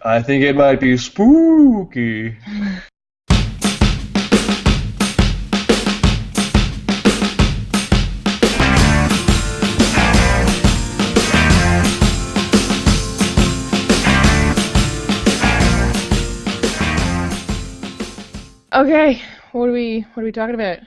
I think it might be spooky. Okay, what are we talking about?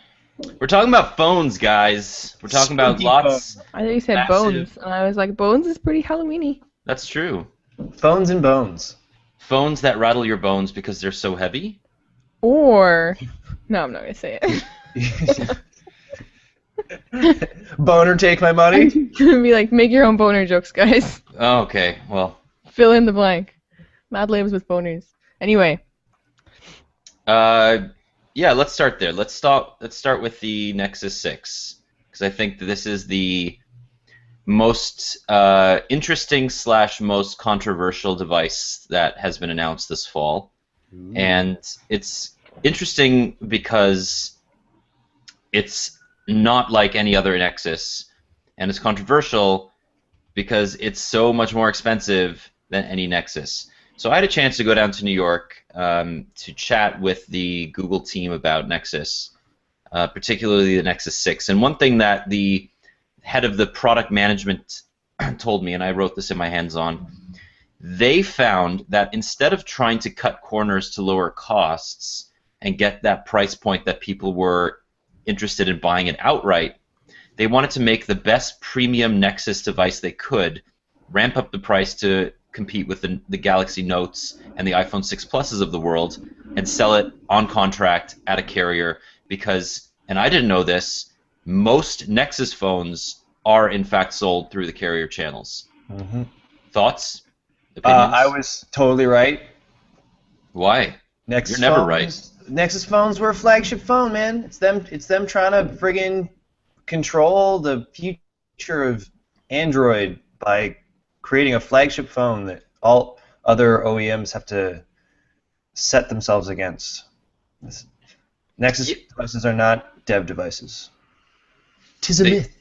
We're talking about phones, guys. We're talking about Spooky lots. phones. I think you said Massive. bones, and I was like, bones is pretty Halloweeny. That's true. Phones and bones. Phones that rattle your bones because they're so heavy. Or, no, I'm not gonna say it. Boner, take my money. I'm gonna be like, make your own boner jokes, guys. Oh, okay, well, Fill in the blank. Mad Libs with boners. Anyway, yeah, let's start there. Let's start with the Nexus 6 because I think that this is the most interesting / most controversial device that has been announced this fall. Ooh. And it's interesting because it's not like any other Nexus, and it's controversial because it's so much more expensive than any Nexus. So I had a chance to go down to New York to chat with the Google team about Nexus, particularly the Nexus 6. And one thing that the head of the product management told me, and I wrote this in my hands-on, they found that instead of trying to cut corners to lower costs and get that price point that people were interested in buying it outright, they wanted to make the best premium Nexus device they could, ramp up the price to compete with the Galaxy Notes and the iPhone 6 Pluses of the world, and sell it on contract at a carrier because, and I didn't know this, most Nexus phones are in fact sold through the carrier channels. Mm-hmm. Thoughts? Opinions? I was totally right. Why? Nexus You're never phones, right. Nexus phones were a flagship phone, man. It's them trying to friggin' control the future of Android by creating a flagship phone that all other OEMs have to set themselves against. Nexus devices are not dev devices. 'Tis a myth.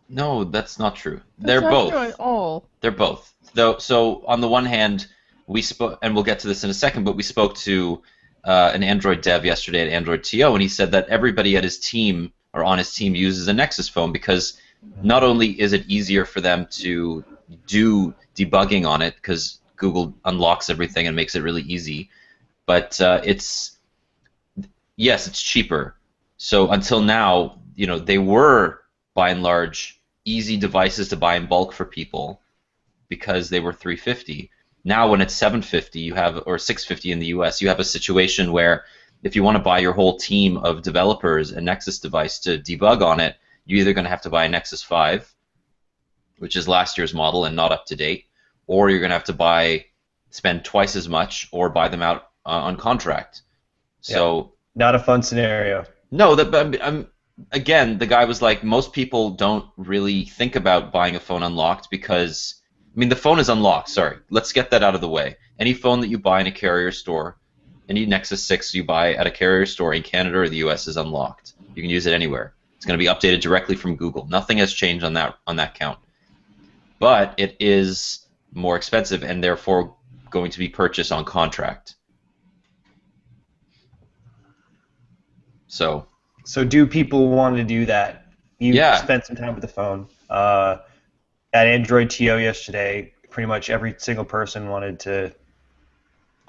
No, that's not true. that's They're not both. true at all. They're both. Though, so on the one hand, we spoke, and we'll get to this in a second, but we spoke to an Android dev yesterday at Android TO, and he said that everybody at his team or on his team uses a Nexus phone because not only is it easier for them to do debugging on it because Google unlocks everything and makes it really easy, but it's cheaper. So until now, they were by and large easy devices to buy in bulk for people because they were $350. Now when it's $750, or $650 in the US, you have a situation where if you want to buy your whole team of developers a Nexus device to debug on it, you're either going to have to buy a Nexus 5, which is last year's model and not up to date, or you're going to have to spend twice as much or buy them out on contract. So not a fun scenario. No, again, the guy was like, most people don't really think about buying a phone unlocked because, the phone is unlocked, sorry. Let's get that out of the way. Any phone that you buy in a carrier store, any Nexus 6 you buy at a carrier store in Canada or the US is unlocked. You can use it anywhere. It's going to be updated directly from Google. Nothing has changed on that count. But it is more expensive and therefore going to be purchased on contract. So do people want to do that? You Yeah. spent some time with the phone. At Android TO yesterday, pretty much every single person wanted to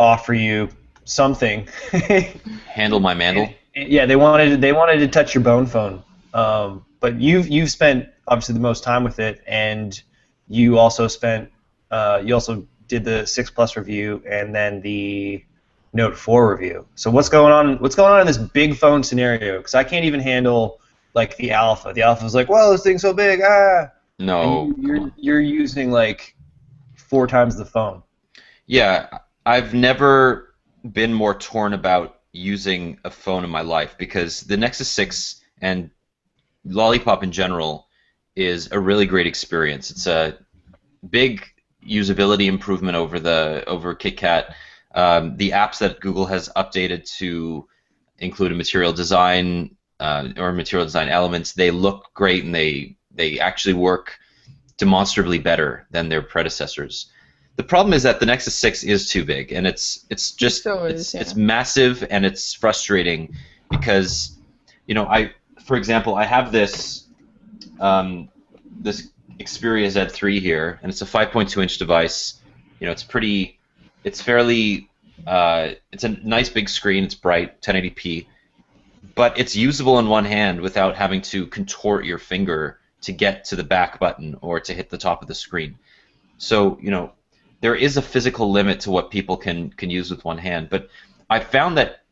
offer you something. handle my mandel. Yeah, they wanted to touch your bone phone. But you've spent obviously the most time with it, and you also did the 6 Plus review and then the Note 4 review. So what's going on? What's going on in this big phone scenario? Because I can't even handle like the Alpha. The Alpha was like, "Whoa, this thing's so big!" No. And you're using like 4 times the phone. Yeah, I've never been more torn about using a phone in my life because the Nexus 6 and Lollipop in general is a really great experience. It's a big usability improvement over KitKat. The apps that Google has updated to include a material design or material design elements, they look great and they actually work demonstrably better than their predecessors. The problem is that the Nexus 6 is too big, and it's massive, and it's frustrating because, for example, I have this this Xperia Z3 here, and it's a 5.2-inch device. It's fairly, it's a nice big screen. It's bright, 1080p, but it's usable in one hand without having to contort your finger to get to the back button or to hit the top of the screen. So, there is a physical limit to what people can use with one hand, but I found that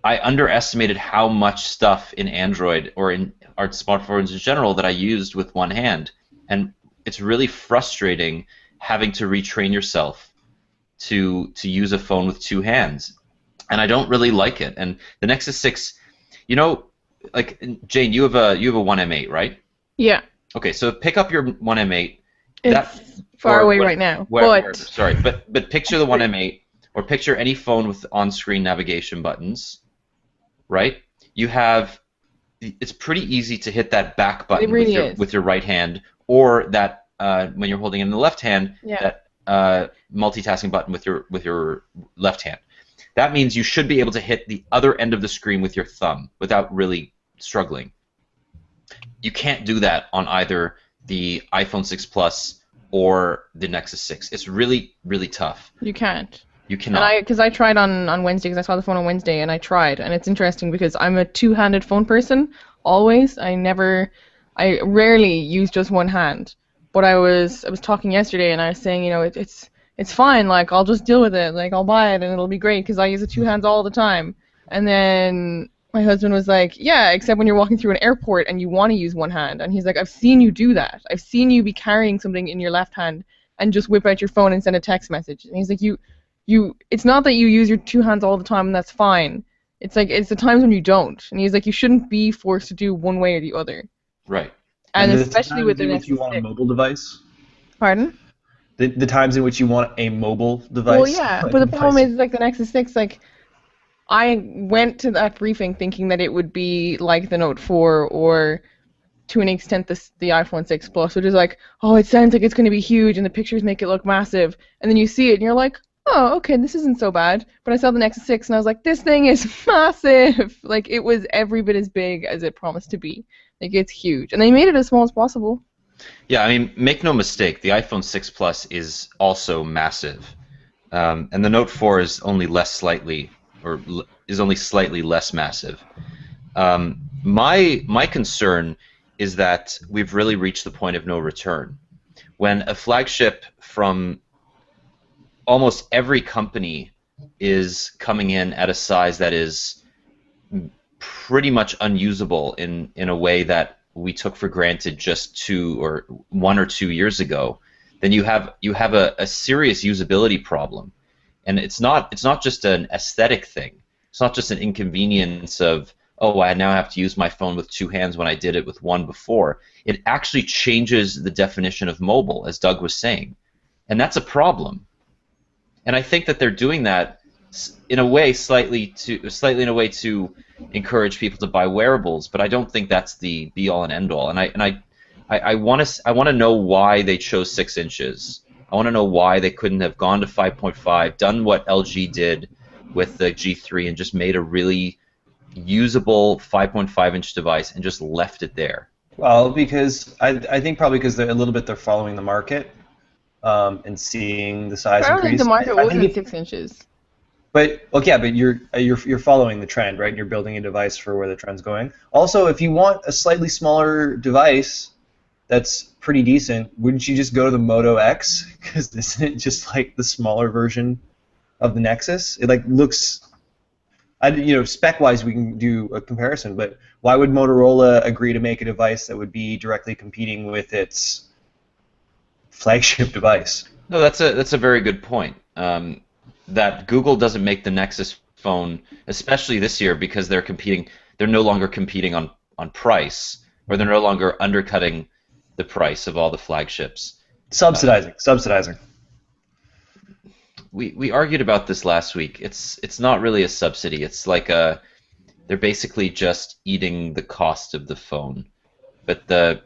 I underestimated how much stuff in Android or in our smartphones in general that I used with one hand, and it's really frustrating having to retrain yourself to use a phone with two hands, and I don't really like it. And the Nexus 6, like Jane, you have a 1M8, right? Yeah. Okay, so pick up your 1M8. It's far away right now. But picture the 1M8, or picture any phone with on-screen navigation buttons, right? It's pretty easy to hit that back button with your right hand, or that when you're holding it in the left hand, that multitasking button with your left hand. That means you should be able to hit the other end of the screen with your thumb without really struggling. You can't do that on either the iPhone 6 Plus or the Nexus 6. It's really, really tough. You can't. You cannot. Because I tried on Wednesday, because I saw the phone on Wednesday, and I tried, and it's interesting because I'm a two-handed phone person, always. I rarely use just one hand. But I was talking yesterday, and I was saying, it's fine, like, I'll just deal with it, like, I'll buy it, and it'll be great, because I use the two hands all the time. And then my husband was like, yeah, except when you're walking through an airport and you want to use one hand. And he's like, I've seen you do that. I've seen you be carrying something in your left hand and just whip out your phone and send a text message. And he's like, it's not that you use your two hands all the time and that's fine. It's like, it's the times when you don't. And he's like, you shouldn't be forced to do one way or the other. Right. And especially with the Nexus 6. You want a mobile device? Pardon? The times in which you want a mobile device? Well, yeah, but the problem is, like, the Nexus 6, like, I went to that briefing thinking that it would be like the Note 4 or, to an extent, the iPhone 6 Plus, which is like, oh, it sounds like it's going to be huge and the pictures make it look massive. And then you see it and you're like, oh, okay, this isn't so bad. But I saw the Nexus 6 and I was like, this thing is massive. Like, it was every bit as big as it promised to be. Like, it's huge. And they made it as small as possible. Yeah, I mean, make no mistake, the iPhone 6 Plus is also massive. And the Note 4 is only slightly less massive. My concern is that we've really reached the point of no return. When a flagship from almost every company is coming in at a size that is pretty much unusable in a way that we took for granted just 1 or 2 years ago, then you have a serious usability problem. And it's not just an aesthetic thing. It's not just an inconvenience of, oh, I now have to use my phone with two hands when I did it with one before. It actually changes the definition of mobile, as Doug was saying. And that's a problem. And I think that they're doing that in a way slightly in a way to encourage people to buy wearables, but I don't think that's the be all and end all. And I want to know why they chose 6 inches. I want to know why they couldn't have gone to 5.5, done what LG did with the G3 and just made a really usable 5.5-inch device and just left it there. Well, because I think probably because they're following the market and seeing the size increase. The market wasn't 6 inches. But you're following the trend, right? You're building a device for where the trend's going. Also, if you want a slightly smaller device that's pretty decent, wouldn't you just go to the Moto X? Because isn't it just like the smaller version of the Nexus? It looks, spec-wise we can do a comparison, but why would Motorola agree to make a device that would be directly competing with its flagship device? No, that's a very good point. That Google doesn't make the Nexus phone, especially this year, because they're no longer competing on price, or they're no longer undercutting the price of all the flagships. Subsidizing. We argued about this last week. It's not really a subsidy. It's like they're basically just eating the cost of the phone. But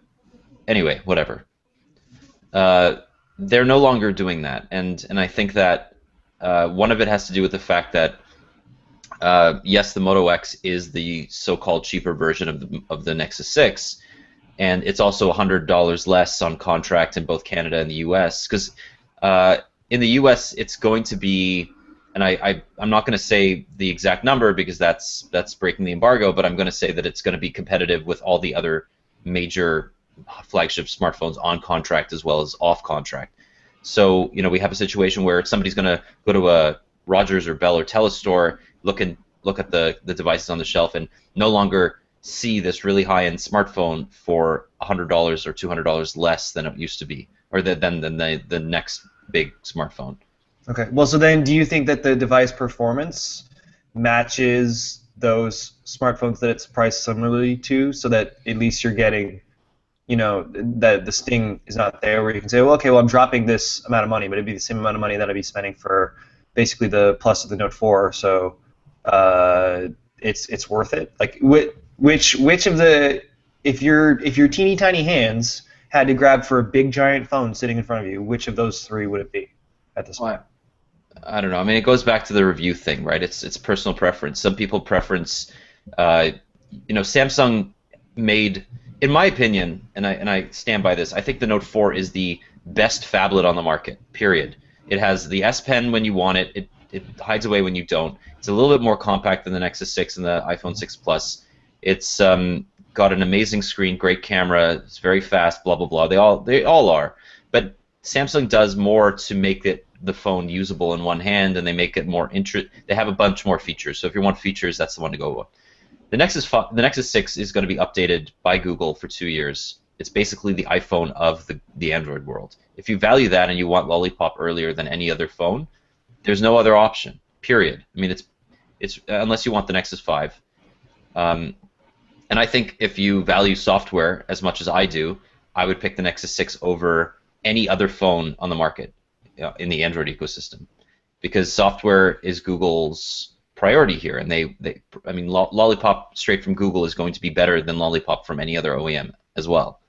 anyway, whatever. they're no longer doing that, and I think that one of it has to do with the fact that yes, the Moto X is the so-called cheaper version of the Nexus 6, and it's also $100 less on contract in both Canada and the U.S. Because in the U.S. it's going to be, and I'm not going to say the exact number because that's breaking the embargo, but I'm going to say that it's going to be competitive with all the other major flagship smartphones on contract as well as off contract. So we have a situation where somebody's going to go to a Rogers or Bell or Telus store, look at the devices on the shelf, and no longer see this really high-end smartphone for $100 or $200 less than it used to be, or than the next big smartphone. Okay. Well, so then do you think that the device performance matches those smartphones that it's priced similarly to, so that at least you're getting, that the sting is not there where you can say, well, okay, well, I'm dropping this amount of money, but it'd be the same amount of money that I'd be spending for basically the Plus of the Note 4, so it's worth it. Like, which of the, if your teeny tiny hands had to grab for a big giant phone sitting in front of you, which of those three would it be at this point? I don't know. I mean, it goes back to the review thing, right? It's personal preference. Some people preference, Samsung made, in my opinion, and I stand by this, I think the Note 4 is the best phablet on the market, period. It has the S Pen when you want it. It hides away when you don't. It's a little bit more compact than the Nexus 6 and the iPhone 6 Plus. It's got an amazing screen, great camera, it's very fast, blah, blah, blah. They all are. But Samsung does more to make the phone usable in one hand, and they make it more they have a bunch more features. So if you want features, that's the one to go with. The Nexus 6 is going to be updated by Google for 2 years. It's basically the iPhone of the Android world. If you value that and you want Lollipop earlier than any other phone, there's no other option. Period. I mean, it's unless you want the Nexus 5. And I think if you value software as much as I do, I would pick the Nexus 6 over any other phone on the market in the Android ecosystem, because software is Google's priority here, and Lollipop straight from Google is going to be better than Lollipop from any other OEM as well.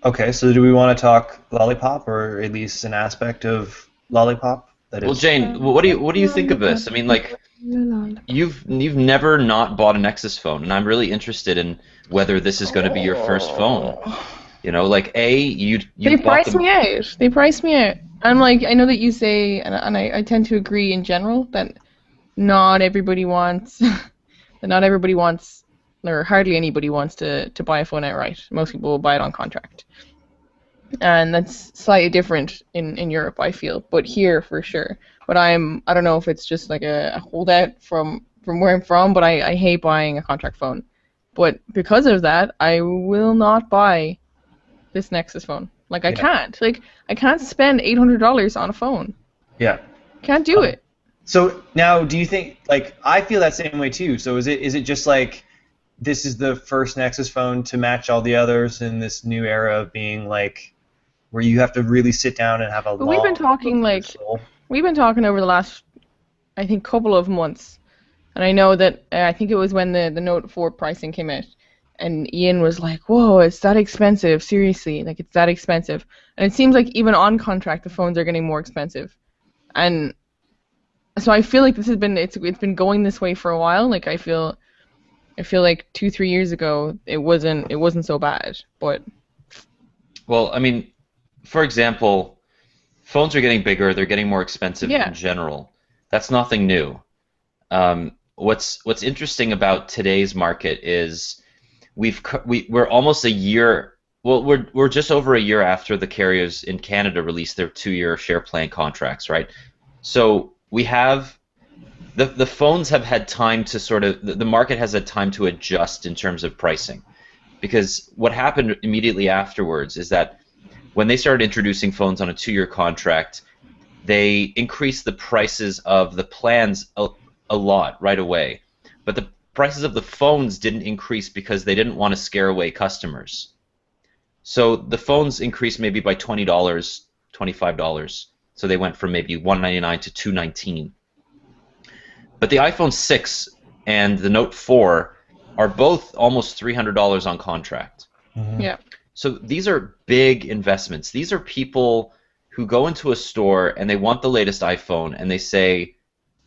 Okay, so do we want to talk Lollipop, or at least an aspect of Lollipop? Well, Jane, what do you think of this? I mean, like, you've never not bought a Nexus phone, and I'm really interested in whether this is going to be your first phone. Like, you they priced me out. They priced me out. I'm like, I know that you say, and I tend to agree in general that not everybody wants, or hardly anybody wants to buy a phone outright. Most people will buy it on contract. And that's slightly different in Europe, I feel, but here for sure. But I don't know if it's just like a holdout from where I'm from, but I hate buying a contract phone. But because of that, I will not buy this Nexus phone. Like, I can't. Like, I can't spend $800 on a phone. Yeah. Can't do it. So now, do you think, like, I feel that same way too. So is it just like, this is the first Nexus phone to match all the others in this new era of being like, where you have to really sit down and have a long... We've been talking over the last, I think, couple of months, and I know that I think it was when the Note 4 pricing came out, and Ian was like, "Whoa, it's that expensive? Seriously, like, it's that expensive?" And it seems like even on contract, the phones are getting more expensive, and so I feel like this has been it's been going this way for a while. Like, I feel like 2-3 years ago it wasn't so bad, but. Well, I mean, for example, phones are getting bigger, they're getting more expensive in general. That's nothing new. What's interesting about today's market is we're almost a year. Well, we're just over a year after the carriers in Canada released their 2-year share plan contracts, right? So we have the phones have had time to sort of the market has had time to adjust in terms of pricing, because what happened immediately afterwards is that when they started introducing phones on a 2-year contract, they increased the prices of the plans a lot right away. But the prices of the phones didn't increase because they didn't want to scare away customers. So the phones increased maybe by $20, $25. So they went from maybe $199 to $219. But the iPhone 6 and the Note 4 are both almost $300 on contract. Mm-hmm. Yeah. So these are big investments. These are people who go into a store and they want the latest iPhone and they say,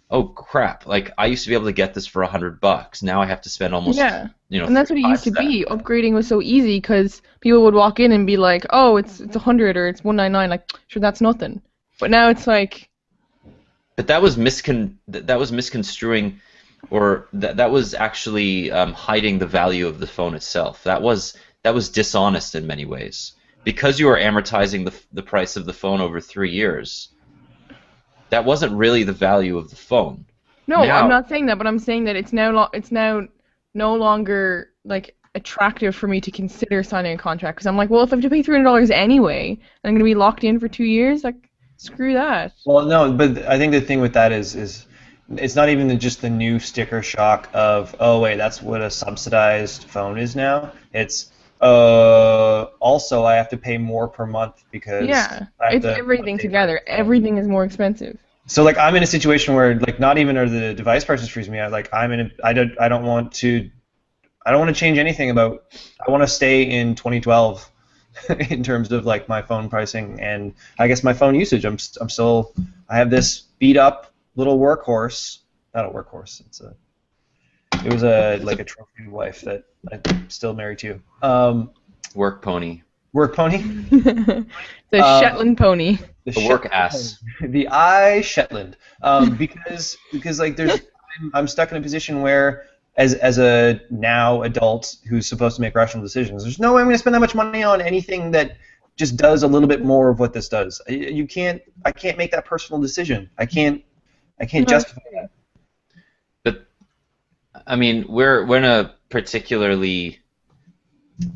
"Oh crap! Like I used to be able to get this for $100. Now I have to spend almost, Yeah. you know, And that's what it used to 35 be. Upgrading was so easy because people would walk in and be like, "Oh, it's 100 or it's 199." Like, sure, that's nothing. But now it's like, But that was misconstruing, or that was actually hiding the value of the phone itself. That was dishonest in many ways because you are amortizing the price of the phone over 3 years. That wasn't really the value of the phone. no, Now, I'm not saying that, but I'm saying that it's now no longer like attractive for me to consider signing a contract because I'm like, well, if I have to pay $300 anyway, and I'm gonna be locked in for 2 years, like, screw that. Well, no, but I think the thing with that is it's not even just the new sticker shock of, oh wait, that's what a subsidized phone is now. It's also I have to pay more per month because Yeah, I have it's to everything update together. my phone. Everything is more expensive. So like I'm in a situation where like not even are the device prices freezing me out. Like I don't want to change anything about. I want to stay in 2012 in terms of like my phone pricing and I guess my phone usage. I have this beat up little workhorse. Not a workhorse. It was a trophy wife that I'm still married to. work pony, Work pony. The Shetland pony. the work ass. The Shetland. Because like I'm stuck in a position where as a now adult who's supposed to make rational decisions, there's no way I'm going to spend that much money on anything that just does a little bit more of what this does. I can't make that personal decision. I can't justify that. But I mean, we're in a particularly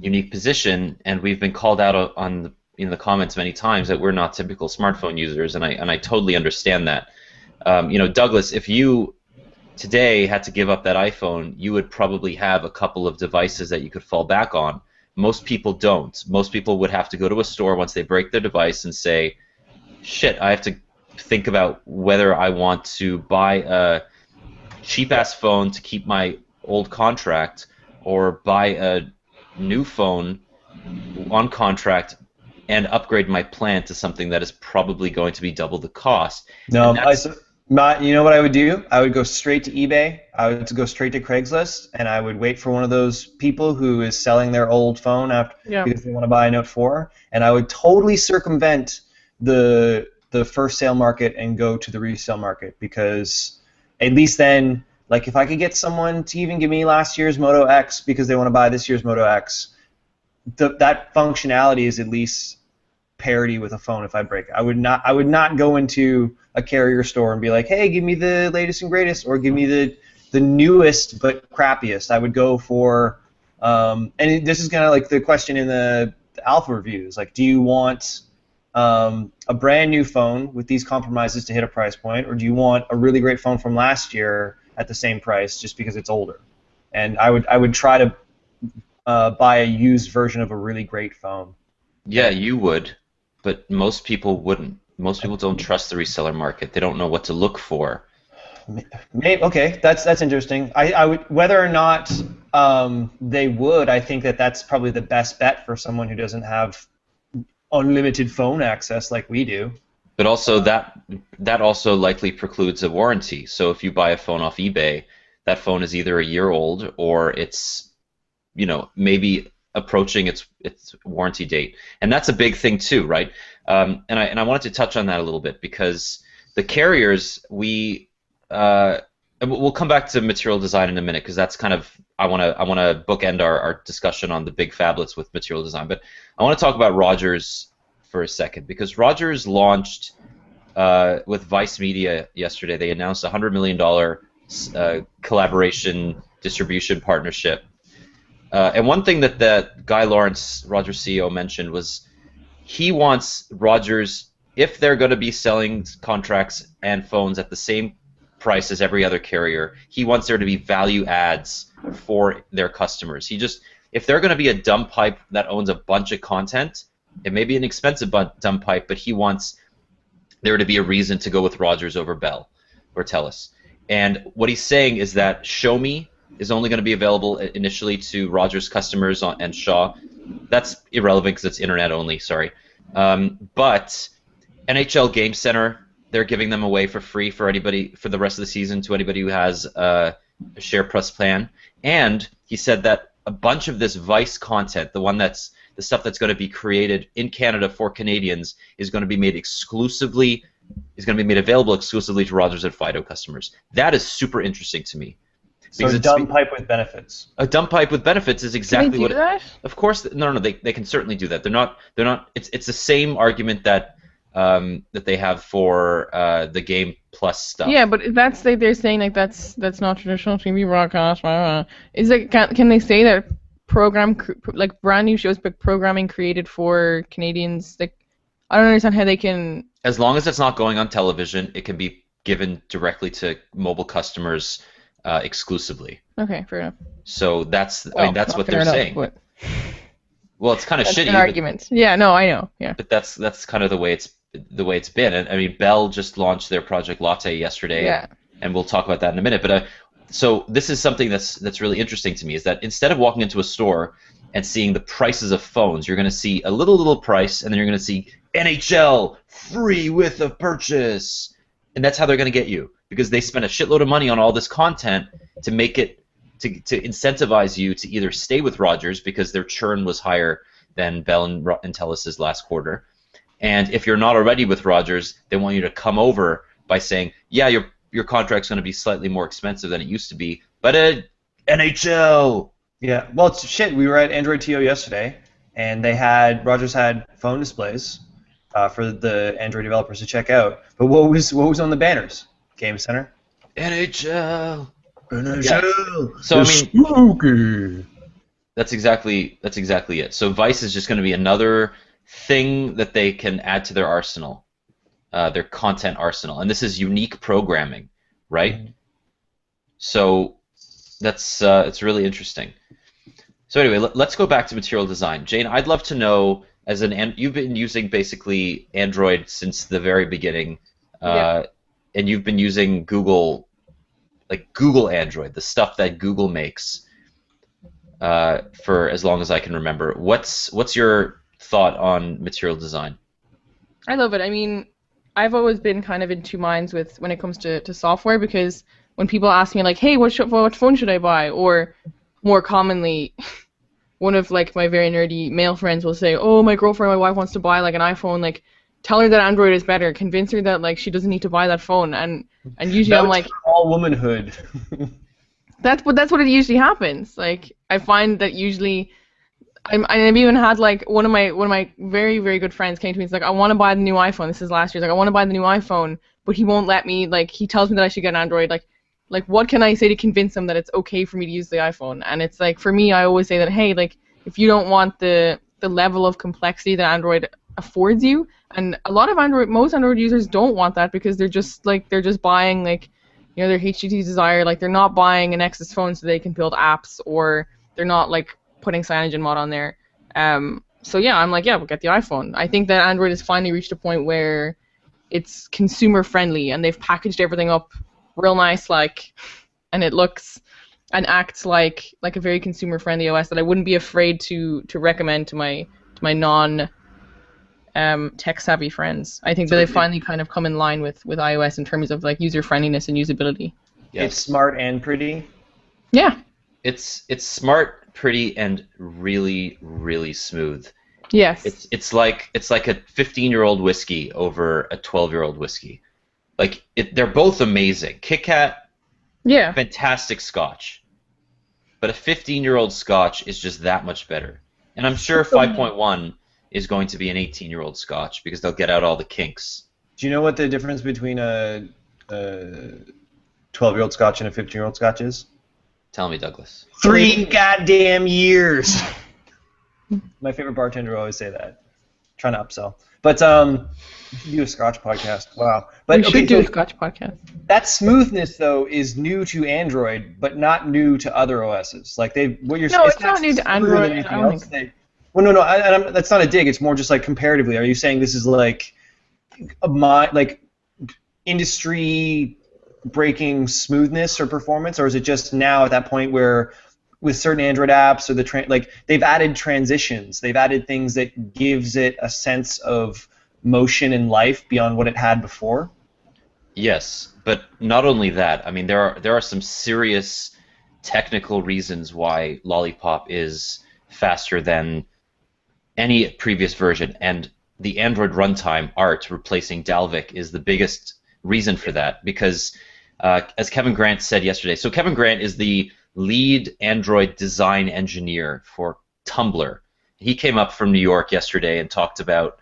unique position, and we've been called out in the comments many times that we're not typical smartphone users, and I totally understand that. Douglas, if you today had to give up that iPhone, you would probably have a couple of devices that you could fall back on. Most people don't. Most people would have to go to a store once they break their device and say, shit, I have to think about whether I want to buy a cheap-ass phone to keep my old contract or buy a new phone on contract and upgrade my plan to something that is probably going to be double the cost. No, you know what I would do? I would go straight to eBay. I would go straight to Craigslist, and I would wait for one of those people who is selling their old phone because they want to buy a Note 4, and I would totally circumvent the first sale market and go to the resale market because at least then, like if I could get someone to even give me last year's Moto X because they want to buy this year's Moto X, that functionality is at least parity with a phone if I break it. I would not go into a carrier store and be like, hey, give me the latest and greatest, or give me the newest but crappiest. I would go for, and this is kind of like the question in the alpha reviews, like, do you want a brand new phone with these compromises to hit a price point, or do you want a really great phone from last year at the same price just because it's older? And I would try to buy a used version of a really great phone. Yeah, you would, but most people wouldn't. Most people don't trust the reseller market. They don't know what to look for. Okay, that's interesting. I would, whether or not they would, I think that's probably the best bet for someone who doesn't have unlimited phone access like we do. But also that also likely precludes a warranty. So if you buy a phone off eBay, that phone is either a year old or it's maybe approaching its warranty date, and that's a big thing too, right? And I wanted to touch on that a little bit because the carriers, we'll come back to material design in a minute because that's kind of I want to bookend our discussion on the big phablets with material design, but I want to talk about Rogers for a second because Rogers launched with Vice Media yesterday. They announced a $100 million collaboration distribution partnership. And one thing that Guy Lawrence, Rogers CEO, mentioned was he wants Rogers, if they're going to be selling contracts and phones at the same price as every other carrier, he wants there to be value adds for their customers. If they're going to be a dumb pipe that owns a bunch of content, it may be an expensive dumb pipe, but he wants there to be a reason to go with Rogers over Bell or Telus. And what he's saying is that Show Me is only going to be available initially to Rogers customers and Shaw that's irrelevant because it's internet only. Sorry, but NHL Game Center, they're giving them away for free for anybody for the rest of the season to anybody who has a Share Plus plan. And he said that a bunch of this Vice content, the stuff that's going to be created in Canada for Canadians, is going to be made available exclusively to Rogers and Fido customers. That is super interesting to me. So a dumb pipe with benefits. A dumb pipe with benefits is exactly what. That? Of course, no. They can certainly do that. They're not. It's the same argument that they have for the Game Plus stuff. Yeah, but they're saying like that's not traditional TV broadcast. Is it can they say that like brand new shows but programming created for Canadians? Like I don't understand how they can. As long as it's not going on television, it can be given directly to mobile customers exclusively. Okay, fair enough. So that's that's what they're saying. But well, it's kind of shitty. An argument. Yeah, no, I know. Yeah. But that's kind of the way it's been. And I mean, Bell just launched their Project Latte yesterday. Yeah. And we'll talk about that in a minute. But so this is something that's really interesting to me, is that instead of walking into a store and seeing the prices of phones, you're going to see a little price, and then you're going to see NHL free with a purchase. And that's how they're going to get you, because they spent a shitload of money on all this content to make it to incentivize you to either stay with Rogers because their churn was higher than Bell and Telus' last quarter. And if you're not already with Rogers, they want you to come over by saying, yeah, your contract's going to be slightly more expensive than it used to be, but NHL. Yeah, well, it's shit. We were at Android TO yesterday, and Rogers had phone displays for the Android developers to check out. But what was on the banners? Game Center. NHL. NHL. Yeah. So I mean, spooky. That's exactly it. So Vice is just going to be another thing that they can add to their arsenal, their content arsenal, and this is unique programming, right? Mm-hmm. So that's it's really interesting. So anyway, let's go back to material design. Jane, I'd love to know, you've been using basically Android since the very beginning, and you've been using Google Android, the stuff that Google makes, for as long as I can remember. What's your thought on material design? I love it. I mean, I've always been kind of in two minds when it comes to software, because when people ask me like, hey, what phone should I buy? Or more commonly, one of like my very nerdy male friends will say, oh, my girlfriend, my wife wants to buy like an iPhone, like tell her that Android is better, convince her that like she doesn't need to buy that phone, and usually I'm like, all womanhood. That's what it usually happens. Like I find that usually I've even had like one of my very, very good friends came to me and said, like, I want to buy the new iPhone. This is last year. Like, I want to buy the new iPhone, but he won't let me. Like, he tells me that I should get an Android. Like what can I say to convince him that it's okay for me to use the iPhone? And it's like, for me, I always say that, hey, like, if you don't want the level of complexity that Android affords you, and a lot of most Android users don't want that, because they're just buying like, you know, their HTC Desire. Like, they're not buying a Nexus phone so they can build apps, or they're not like putting CyanogenMod on there. So yeah, I'm like, yeah, we'll get the iPhone. I think that Android has finally reached a point where it's consumer friendly, and they've packaged everything up real nice, like, and it looks and acts like a very consumer friendly OS that I wouldn't be afraid to recommend to my non tech savvy friends. I think that they've finally kind of come in line with iOS in terms of like user friendliness and usability. Yes. It's smart and pretty. Yeah. It's smart, pretty, and really, really smooth. Yes. It's like a 15-year-old whiskey over a 12-year-old whiskey. Like, they're both amazing. Kit Kat, yeah, fantastic Scotch. But a 15-year-old Scotch is just that much better. And I'm sure 5.1 is going to be an 18-year-old Scotch, because they'll get out all the kinks. Do you know what the difference between a 12-year-old Scotch and a 15-year-old Scotch is? Tell me, Douglas. 3 goddamn years. My favorite bartender will always say that. Trying to upsell. But we should do a Scotch podcast. Wow. But we should do a Scotch podcast. That smoothness, though, is new to Android, but not new to other OSs. Like it's not new to Android. I don't think. Well, no. That's not a dig. It's more just like comparatively. Are you saying this is like industry breaking smoothness or performance, or is it just now at that point where with certain Android apps, or like they've added transitions, they've added things that gives it a sense of motion and life beyond what it had before. Yes, but not only that. I mean, there are some serious technical reasons why Lollipop is faster than any previous version, and the Android runtime art replacing Dalvik is the biggest reason for that, because as Kevin Grant said yesterday, so Kevin Grant is the lead Android design engineer for Tumblr. He came up from New York yesterday and talked about,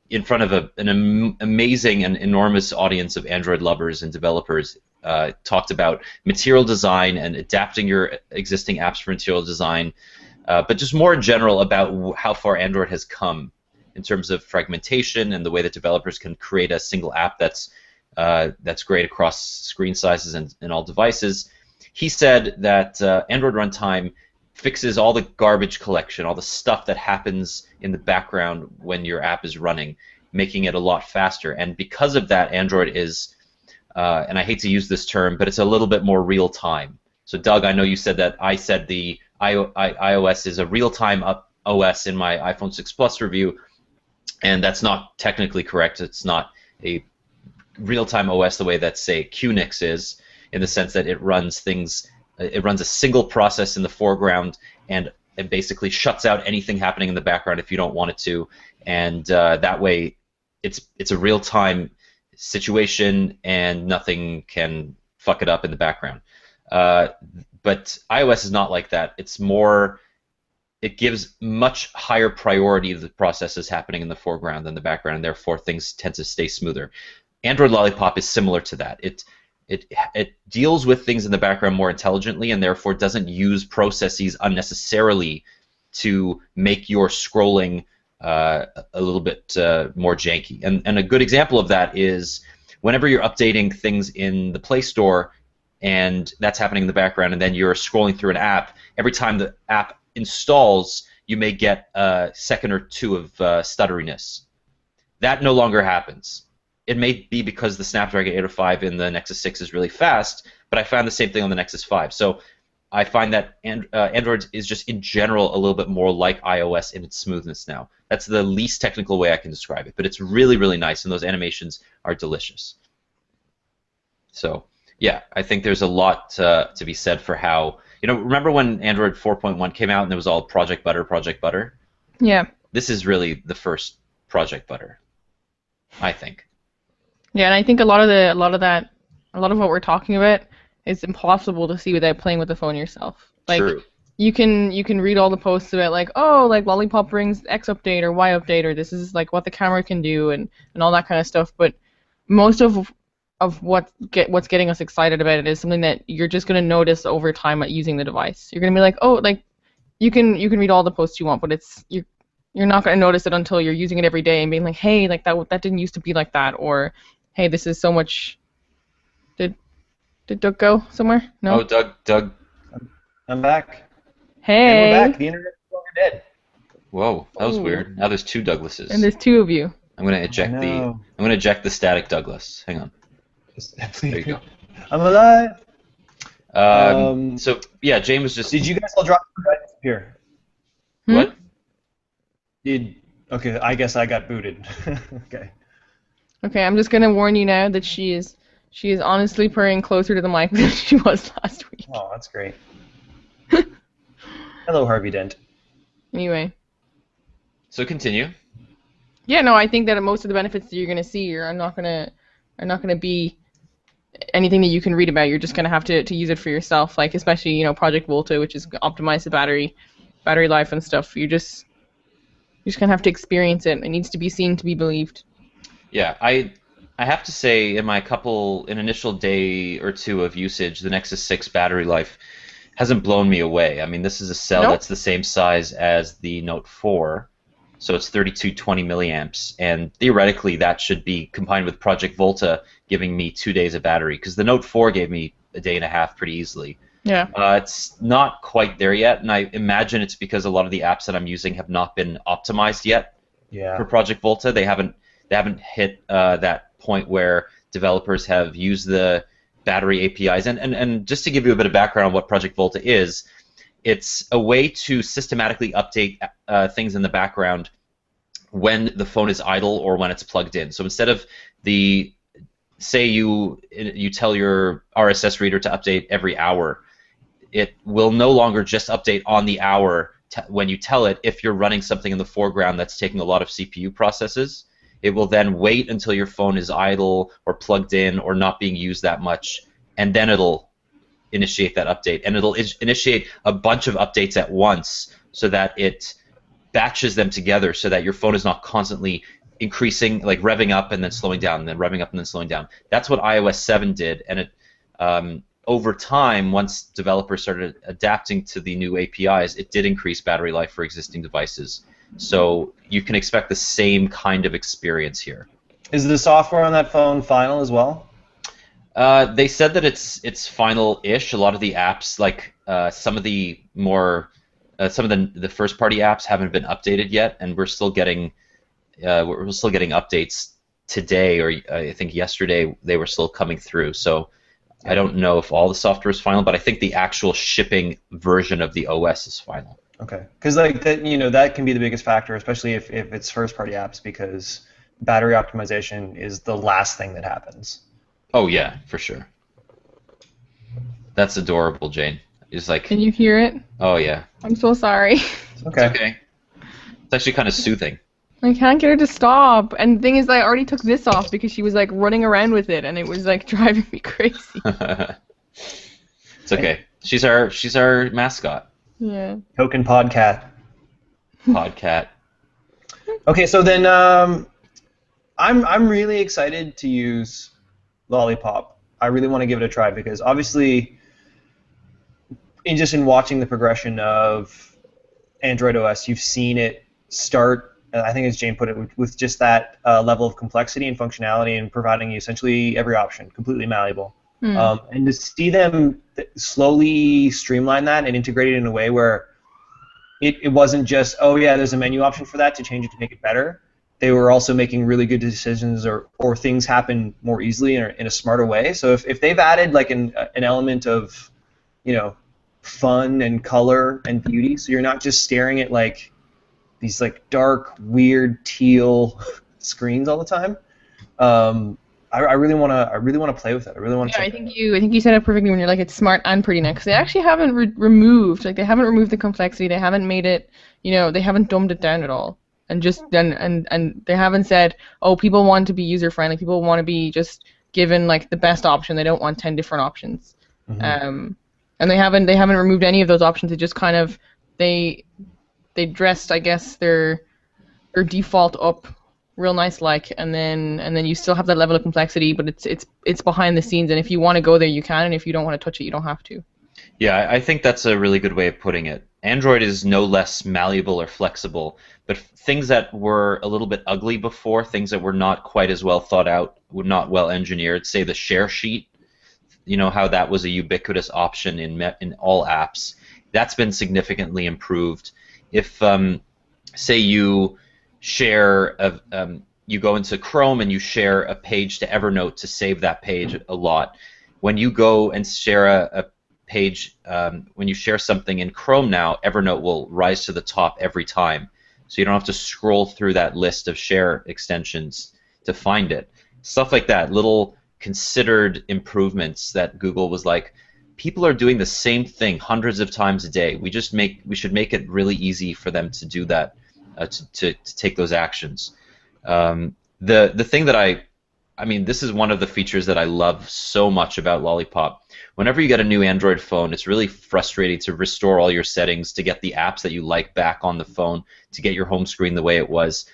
in front of an amazing and enormous audience of Android lovers and developers, talked about material design and adapting your existing apps for material design, but just more in general about how far Android has come in terms of fragmentation and the way that developers can create a single app that's great across screen sizes and all devices. He said that Android Runtime fixes all the garbage collection, all the stuff that happens in the background when your app is running, making it a lot faster. And because of that, Android is, and I hate to use this term, but it's a little bit more real time. So Doug, I know you said that. I said the iOS is a real-time OS in my iPhone 6 Plus review, and that's not technically correct. It's not a real-time OS the way that, say, QNX is, in the sense that it runs things. It runs a single process in the foreground, and it basically shuts out anything happening in the background if you don't want it to, and that way, it's a real-time situation, and nothing can fuck it up in the background. But iOS is not like that. It's more. It gives much higher priority to the processes happening in the foreground than the background, and therefore things tend to stay smoother. Android Lollipop is similar to that. It deals with things in the background more intelligently, and therefore doesn't use processes unnecessarily to make your scrolling a little bit more janky. And a good example of that is whenever you're updating things in the Play Store, and that's happening in the background, and then you're scrolling through an app, every time the app installs, you may get a second or two of stutteriness. That no longer happens. It may be because the Snapdragon 805 in the Nexus 6 is really fast, but I found the same thing on the Nexus 5. So I find that Android is just in general a little bit more like iOS in its smoothness now. That's the least technical way I can describe it, but it's really, really nice, and those animations are delicious. So yeah, I think there's a lot to be said for how, remember when Android 4.1 came out and there was all Project Butter? Yeah. This is really the first Project Butter, I think. Yeah, and I think a lot of what we're talking about is impossible to see without playing with the phone yourself. Like, True. You can read all the posts about like, oh, like Lollipop brings X update or Y update, or this is like what the camera can do and all that kind of stuff. But most of what's getting us excited about it is something that you're just gonna notice over time at using the device. You're gonna be like, oh, like you can read all the posts you want, but you're not gonna notice it until you're using it every day and being like, hey, like that didn't used to be like that, or hey, this is so much. Did Doug go somewhere? No. Oh, Doug. I'm back. Hey. And we're back. The internet is no longer dead. Whoa, that was weird. Now there's two Douglases. And there's two of you. I'm gonna eject the static Douglas. Hang on. There you go. I'm alive. So yeah, James just. Did you guys all drop here? What? Okay, I guess I got booted. Okay. Okay, I'm just gonna warn you now that she is honestly purring closer to the mic than she was last week. Oh, that's great. Hello, Harvey Dent. Anyway. So continue. Yeah, no, I think that most of the benefits that you're gonna see are not gonna be anything that you can read about. You're just gonna have to use it for yourself. Like especially Project Volta, which is optimize the battery life and stuff. You're just gonna have to experience it. It needs to be seen to be believed. Yeah, I have to say, in my initial day or two of usage, the Nexus 6 battery life hasn't blown me away. I mean, this is a cell that's the same size as the Note 4, so it's 3220 milliamps, and theoretically that should be combined with Project Volta giving me 2 days of battery, because the Note 4 gave me a day and a half pretty easily. Yeah. It's not quite there yet, and I imagine it's because a lot of the apps that I'm using have not been optimized yet for Project Volta. They haven't hit that point where developers have used the battery APIs. And just to give you a bit of background on what Project Volta is, it's a way to systematically update things in the background when the phone is idle or when it's plugged in. So instead of say you tell your RSS reader to update every hour, it will no longer just update on the hour when you tell it. If you're running something in the foreground that's taking a lot of CPU processes, it will then wait until your phone is idle or plugged in or not being used that much, and then it'll initiate that update. And it'll initiate a bunch of updates at once so that it batches them together so that your phone is not constantly increasing, like revving up and then slowing down, and then revving up and then slowing down. That's what iOS 7 did, and it over time, once developers started adapting to the new APIs, it did increase battery life for existing devices. So you can expect the same kind of experience here. Is the software on that phone final as well? They said that it's final-ish. A lot of the apps, like some of the first-party apps, haven't been updated yet, and we're still getting updates today, or I think yesterday they were still coming through. So I don't know if all the software is final, but I think the actual shipping version of the OS is final. Okay, because like that can be the biggest factor, especially if it's first-party apps, because battery optimization is the last thing that happens. Oh yeah, for sure. That's adorable, Jane. It's like. Can you hear it? Oh yeah. I'm so sorry. Okay. It's okay. It's actually kind of soothing. I can't get her to stop. And the thing is, I already took this off because she was like running around with it, and it was like driving me crazy. It's okay. She's our mascot. Yeah. Token Podcat. Podcat. Okay, so then I'm really excited to use Lollipop. I really want to give it a try because obviously, in watching the progression of Android OS, you've seen it start. I think, as Jane put it, with just that level of complexity and functionality, and providing you essentially every option, completely malleable. And to see them slowly streamline that and integrate it in a way where it wasn't just, oh yeah, there's a menu option for that to change it to make it better. They were also making really good decisions, or things happen more easily or in a smarter way. So if they've added like an element of, fun and color and beauty, so you're not just staring at like these like dark, weird teal screens all the time. I really want to play with it. I really want to. Yeah, I think you said it perfectly when you're like, it's smart and pretty now, because they actually haven't removed the complexity. They haven't made it, they haven't dumbed it down at all, and they haven't said, oh, people want to be user friendly. People want to be just given like the best option. They don't want 10 different options. Mm-hmm. And they haven't removed any of those options. It just kind of they dressed, I guess, their default up real nice, like, and then you still have that level of complexity, but it's behind the scenes, and if you want to go there, you can, and if you don't want to touch it, you don't have to. Yeah, I think that's a really good way of putting it. Android is no less malleable or flexible, but things that were a little bit ugly before, things that were not quite as well thought out, were not well engineered, say the share sheet, how that was a ubiquitous option in all apps, that's been significantly improved. If say you share you go into Chrome and you share a page to Evernote to save that page a lot. When you go and share a page, when you share something in Chrome now, Evernote will rise to the top every time, so you don't have to scroll through that list of share extensions to find it. Stuff like that, little considered improvements that Google was like, people are doing the same thing hundreds of times a day. We should make it really easy for them to do that, to take those actions. The thing that I mean, this is one of the features that I love so much about Lollipop. Whenever you get a new Android phone, it's really frustrating to restore all your settings, to get the apps that you like back on the phone, to get your home screen the way it was.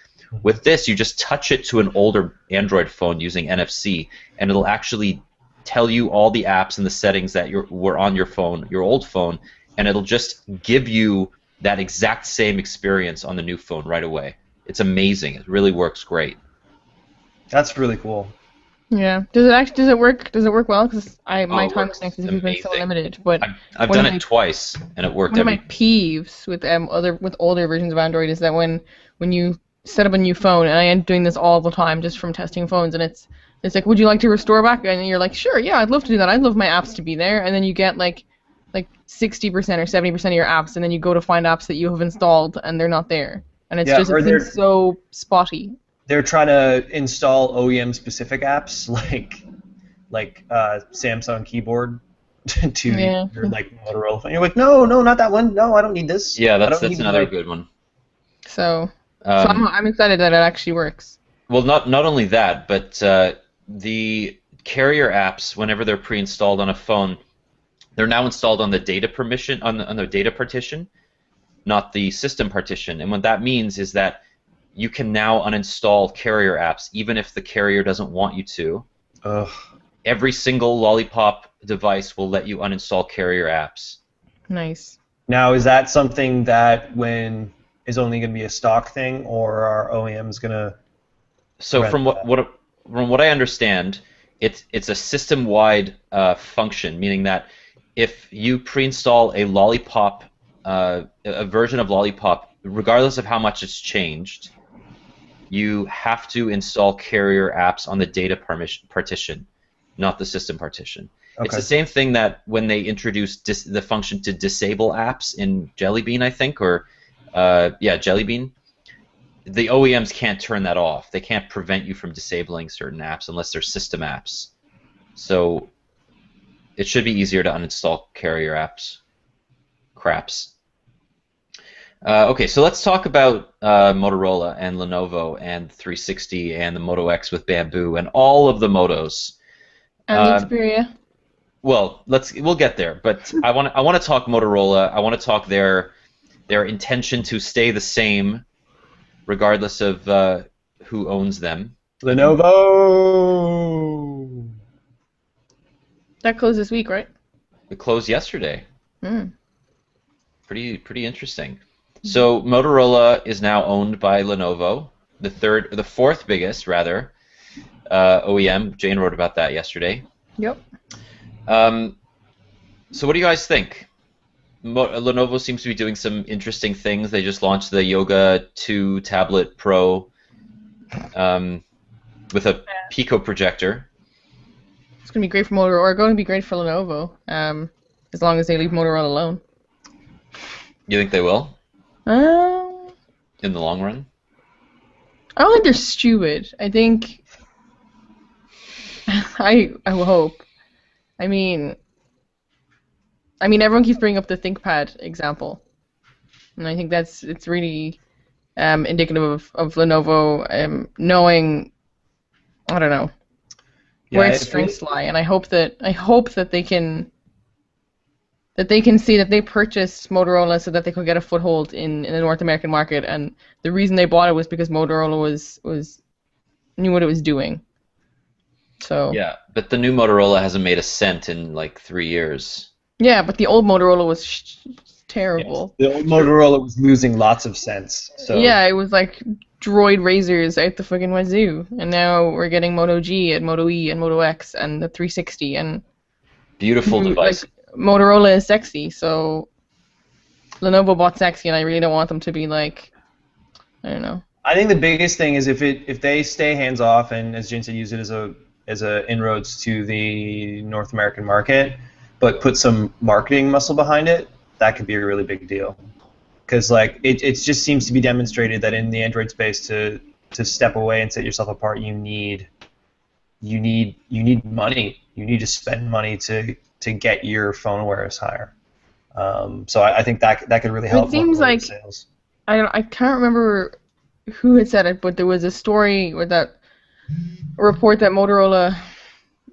With this, you just touch it to an older Android phone using NFC, and it'll actually tell you all the apps and the settings that were on your phone, your old phone, and it'll just give you that exact same experience on the new phone right away. It's amazing. It really works great. That's really cool. Yeah. Does it work? Does it work well? Because my time with Nexus has been so limited. But I've done it twice, and it worked. One of my peeves with older versions of Android is that when you set up a new phone, and I end up doing this all the time just from testing phones, and it's like, would you like to restore back? And you're like, sure, yeah, I'd love to do that. I'd love my apps to be there, and then you get like 60% or 70% of your apps, and then you go to find apps that you have installed, and they're not there, and it's just it seems so spotty. They're trying to install OEM-specific apps, like Samsung keyboard to your like Motorola phone. You're like, no, not that one. No, I don't need this. Yeah, that's another good one. So I'm excited that it actually works. Well, not only that, but the carrier apps, whenever they're pre-installed on a phone, they're now installed on the data permission on the data partition, not the system partition. And what that means is that you can now uninstall carrier apps, even if the carrier doesn't want you to. Ugh. Every single Lollipop device will let you uninstall carrier apps. Nice. Now, is that something that is only going to be a stock thing, or are OEMs going to? So from what I understand, it's a system-wide function, meaning that if you pre-install a Lollipop, a version of Lollipop, regardless of how much it's changed, you have to install carrier apps on the data partition, not the system partition. Okay. It's the same thing that when they introduced the function to disable apps in Jelly Bean, I think, or Jelly Bean, the OEMs can't turn that off. They can't prevent you from disabling certain apps unless they're system apps. So it should be easier to uninstall carrier apps. Craps. Okay, so let's talk about Motorola and Lenovo and 360 and the Moto X with Bamboo and all of the Motos. And the Xperia. Well, we'll get there, but I want to talk Motorola. I want to talk their intention to stay the same, regardless of who owns them. Lenovo. That closed this week, right? It closed yesterday. Pretty interesting. So Motorola is now owned by Lenovo, the fourth biggest rather OEM. Jane wrote about that yesterday. Yep. So what do you guys think? Lenovo seems to be doing some interesting things. They just launched the Yoga 2 Tablet Pro with a Pico projector. It's going to be great for Motorola, or going to be great for Lenovo, as long as they leave Motorola alone. You think they will? In the long run? I don't think they're stupid. I think... I hope. I mean, everyone keeps bringing up the ThinkPad example, and I think it's really indicative of Lenovo knowing, I don't know, where its strengths lie, and I hope that they can see that they purchased Motorola so that they could get a foothold in the North American market, and the reason they bought it was because Motorola knew what it was doing. So yeah, but the new Motorola hasn't made a cent in like 3 years. Yeah, but the old Motorola was terrible. Yes, the old Motorola was losing lots of cents. So. Yeah, it was like droid razors out the fucking wazoo, and now we're getting Moto G and Moto E and Moto X and the 360 and beautiful device. Like, Motorola is sexy, so Lenovo bought sexy, and I really don't want them to be like, I don't know. I think the biggest thing is if they stay hands off and, as Jane said, use it as a inroads to the North American market, but put some marketing muscle behind it, that could be a really big deal. Because like it just seems to be demonstrated that in the Android space to step away and set yourself apart, you need money. You need to spend money to get your phone awareness higher. So I think that could really help. It seems like sales. I can't remember who had said it, but there was a story with that report that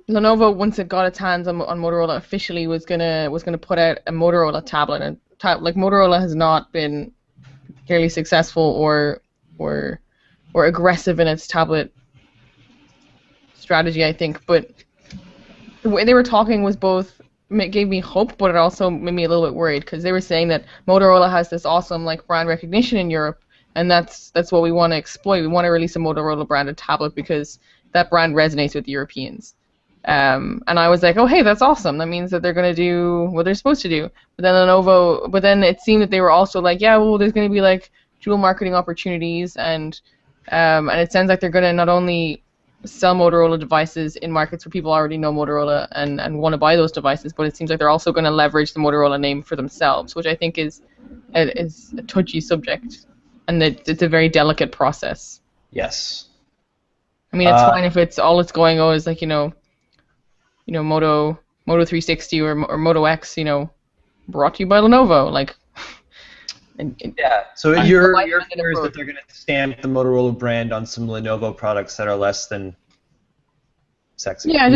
Lenovo, once it got its hands on Motorola officially, was gonna put out a Motorola tablet. And like Motorola has not been fairly successful or aggressive in its tablet strategy, I think. But the way they were talking was gave me hope, but it also made me a little bit worried, because they were saying that Motorola has this awesome like brand recognition in Europe, and that's what we want to exploit. We want to release a Motorola branded tablet because that brand resonates with Europeans. And I was like, oh hey, that's awesome. That means that they're going to do what they're supposed to do. But then it seemed that they were also like, yeah, well, there's going to be like dual marketing opportunities, and And it sounds like they're going to not only sell Motorola devices in markets where people already know Motorola and want to buy those devices, but it seems like they're also going to leverage the Motorola name for themselves, which I think is a touchy subject, and that it's a very delicate process. Yes. I mean, it's fine if it's all it's going on is like Moto 360 or Moto X, brought to you by Lenovo, like. Yeah. So your fear is that they're going to stamp the Motorola brand on some Lenovo products that are less than sexy. Yeah,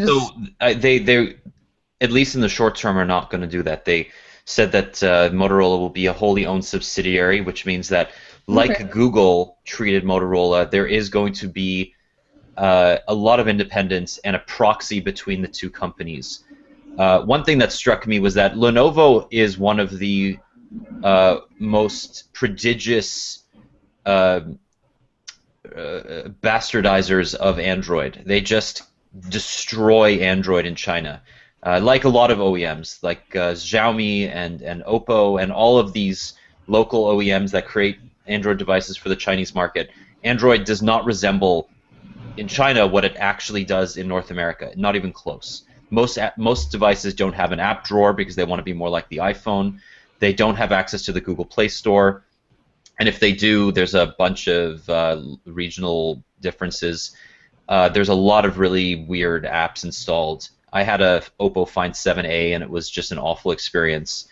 So they at least in the short term are not going to do that. They said that Motorola will be a wholly owned subsidiary, which means that like Google treated Motorola, there is going to be a lot of independence and a proxy between the two companies. One thing that struck me was that Lenovo is one of the most prodigious bastardizers of Android. They just destroy Android in China, like a lot of OEMs, like Xiaomi and Oppo and all of these local OEMs that create Android devices for the Chinese market. Android does not resemble in China what it actually does in North America. Not even close. Most devices don't have an app drawer because they want to be more like the iPhone. They don't have access to the Google Play Store, and if they do, there's a bunch of regional differences. There's a lot of really weird apps installed. I had a Oppo Find 7a, and it was just an awful experience.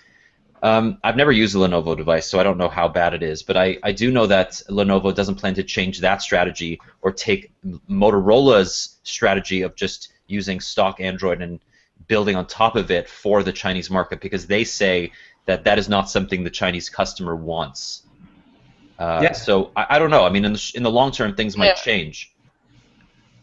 I've never used a Lenovo device, so I don't know how bad it is, but I do know that Lenovo doesn't plan to change that strategy or take Motorola's strategy of just using stock Android and building on top of it for the Chinese market, because they say that is not something the Chinese customer wants. So I don't know. I mean, in the long term, things might change.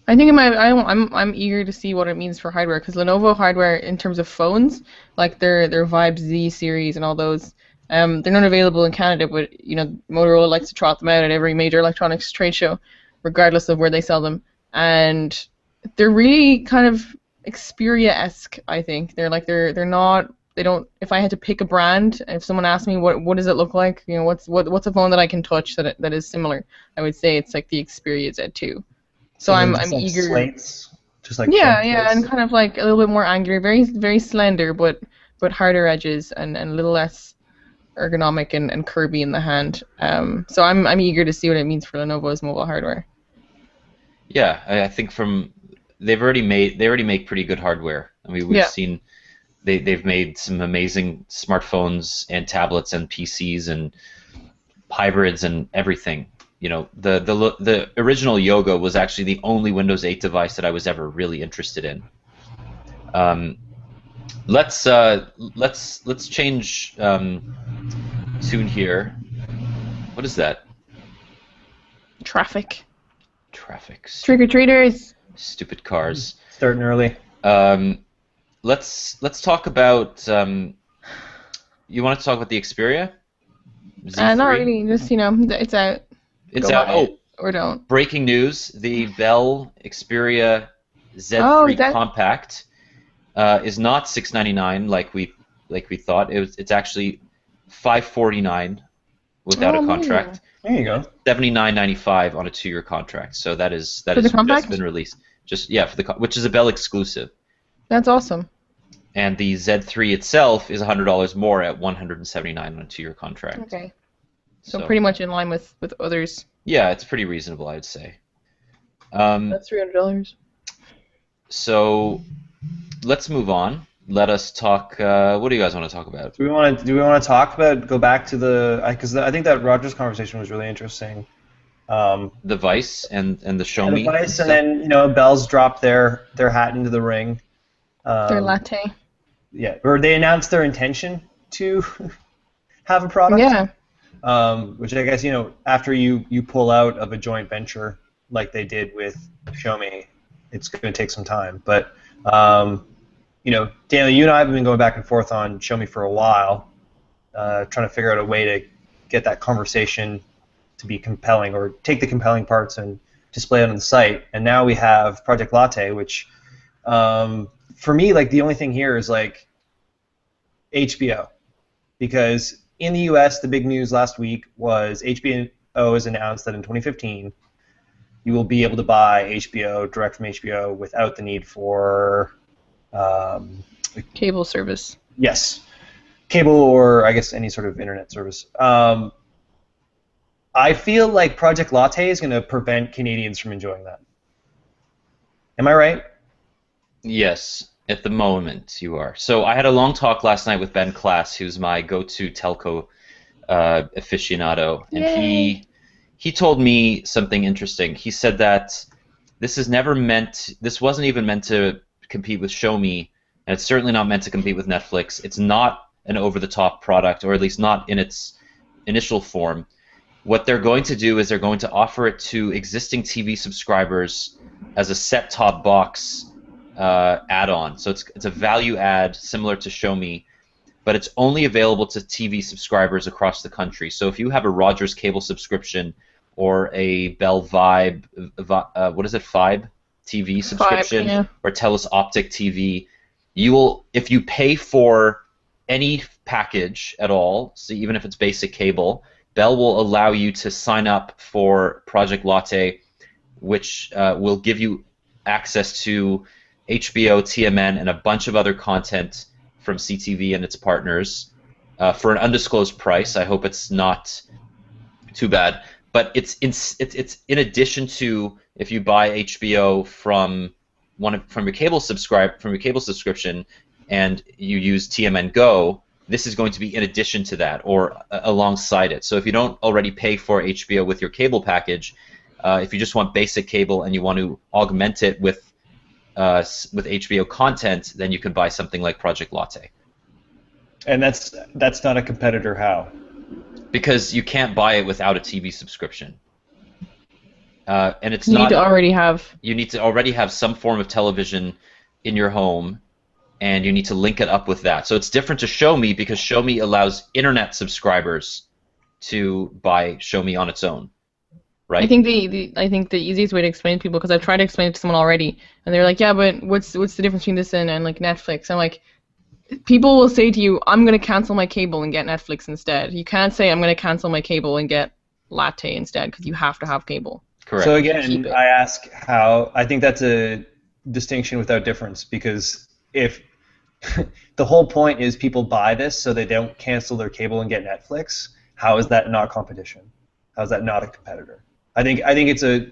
I think I'm eager to see what it means for hardware, because Lenovo hardware in terms of phones, like their Vibe Z series and all those, they're not available in Canada, but Motorola likes to trot them out at every major electronics trade show, regardless of where they sell them, and they're really kind of Xperia-esque. I think they're not. They don't. If I had to pick a brand, if someone asked me what does it look like, what's a phone that I can touch that is similar, I would say it's like the Xperia Z2. So I'm eager. Slates, just like and kind of like a little bit more angular, very very slender, but harder edges and a little less ergonomic and curvy in the hand. So I'm eager to see what it means for Lenovo's mobile hardware. Yeah, I think they already make pretty good hardware. I mean, we've seen. They've made some amazing smartphones and tablets and PCs and hybrids and everything. The original Yoga was actually the only Windows 8 device that I was ever really interested in. Let's change tune here. What is that? Traffic. Trick or treaters. Stupid cars. Starting early. Let's talk about. You want to talk about the Xperia? Z3? Not really. Just it's out. It's out. Oh, or don't. Breaking news: the Bell Xperia Z3 Compact is not $699 like we thought. It's actually $549 without a contract. There you go. $79.95 on a 2-year contract. So that is just been released. Which is a Bell exclusive. That's awesome. And the Z3 itself is $100 more at $179 on a 2-year contract. Okay. So pretty much in line with others. Yeah, it's pretty reasonable, I would say. That's $300. So let's move on. Let us talk. What do you guys want to talk about? Do we want to go back to because I think that Rogers conversation was really interesting. The Vice and the Xiaomi. The Vice, and then Bell's dropped their hat into the ring. Their latte. Yeah, or they announced their intention to have a product. Yeah. Which I guess after you pull out of a joint venture like they did with Xiaomi, it's going to take some time. But Daniel, you and I have been going back and forth on Xiaomi for a while, trying to figure out a way to get that conversation to be compelling, or take the compelling parts and display it on the site. And now we have Project Latte, which for me, the only thing here is HBO, because in the U.S. the big news last week was has announced that in 2015 you will be able to buy HBO direct from HBO without the need for Cable service. yes, cable or I guess any sort of internet service. I feel like Project Latte is going to prevent Canadians from enjoying that. Am I right? Yes, at the moment you are. So I had a long talk last night with Ben Klass, who's my go-to telco aficionado, and he told me something interesting. He said that this wasn't even meant to compete with Shomi, and it's certainly not meant to compete with Netflix. It's not an over-the-top product, or at least not in its initial form. What they're going to do is they're going to offer it to existing TV subscribers as a set-top box add-on. So it's a value add similar to Shomi, but it's only available to TV subscribers across the country. So if you have a Rogers cable subscription or a Bell Vibe, what is it, Vibe TV subscription, or Telus Optic TV, you will, if you pay for any package at all, so even if it's basic cable, Bell will allow you to sign up for Project Latte, which will give you access to HBO, TMN, and a bunch of other content from CTV and its partners for an undisclosed price. I hope it's not too bad. But it's in addition to if you buy HBO from your cable subscription and you use TMN Go, this is going to be in addition to that or alongside it. So if you don't already pay for HBO with your cable package, if you just want basic cable and you want to augment it with HBO content, then you can buy something like Project Latte. And that's not a competitor. How? Because you can't buy it without a TV subscription. And it's You need to already have. You need to already have some form of television in your home, and you need to link it up with that. So it's different to Shomi because Shomi allows internet subscribers to buy Shomi on its own, right? I think the easiest way to explain it to people, because I've tried to explain it to someone already, and they're like, yeah, but what's the difference between this and like Netflix? I'm like, people will say to you, I'm going to cancel my cable and get Netflix instead. You can't say I'm going to cancel my cable and get Latte instead, because you have to have cable. Correct. So again, I ask how. I think that's a distinction without difference, because if the whole point is people buy this so they don't cancel their cable and get Netflix, how is that not competition? How is that not a competitor? I think it's a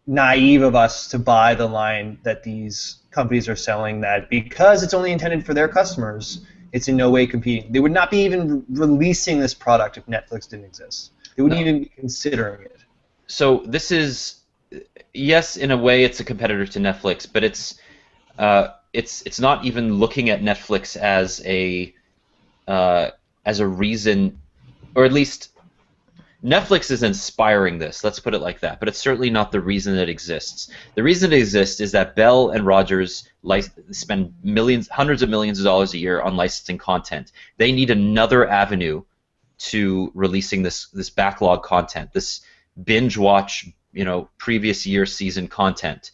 naive of us to buy the line that these companies are selling that because it's only intended for their customers, it's in no way competing. They would not be even releasing this product if Netflix didn't exist. They wouldn't even be considering it. So this is, yes, in a way it's a competitor to Netflix, but it's not even looking at Netflix as a reason, or at least Netflix is inspiring this, let's put it like that, but it's certainly not the reason it exists. The reason it exists is that Bell and Rogers spend hundreds of millions of dollars a year on licensing content. They need another avenue to releasing this backlog content, this binge watch, previous year season content.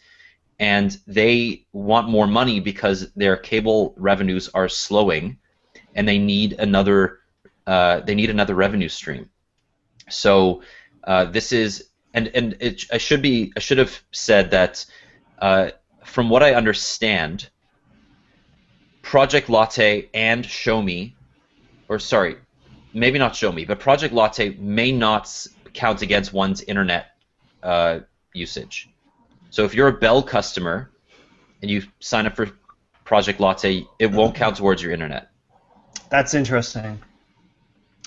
And they want more money because their cable revenues are slowing, and they need another revenue stream. So this is, I should have said that from what I understand, Project Latte and Shomi, or sorry, maybe not Shomi, but Project Latte may not count against one's internet usage. So if you're a Bell customer and you sign up for Project Latte, it won't count towards your internet. That's interesting.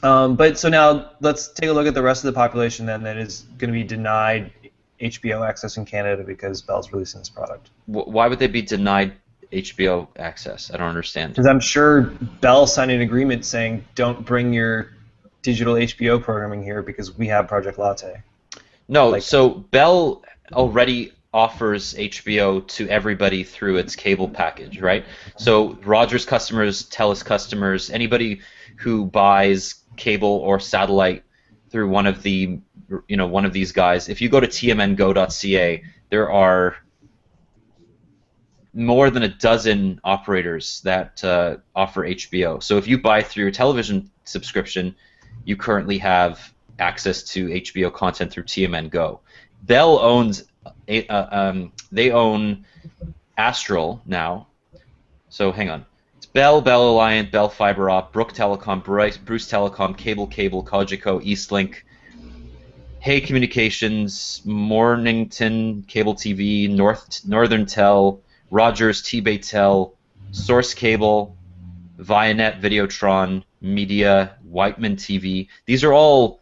But so now let's take a look at the rest of the population then that is going to be denied HBO access in Canada because Bell's releasing this product. Why would they be denied HBO access? I don't understand. Because I'm sure Bell signed an agreement saying don't bring your digital HBO programming here because we have Project Latte. No, so Bell already offers HBO to everybody through its cable package, right? So Rogers customers, Telus customers, anybody who buys cable or satellite through one of these guys. If you go to tmngo.ca, there are more than a dozen operators that offer HBO. So if you buy through your television subscription, you currently have access to HBO content through TMN Go. Bell owns they own Astral now. So hang on. It's Bell, Bell Alliant, Bell Fiber Op, Brook Telecom, Bruce Telecom, Cable, Cogeco, Eastlink, Hay Communications, Mornington Cable TV, Northern Tel, Rogers, T-Baytel, Source Cable, Vianet, Videotron, Media, Whiteman TV. These are all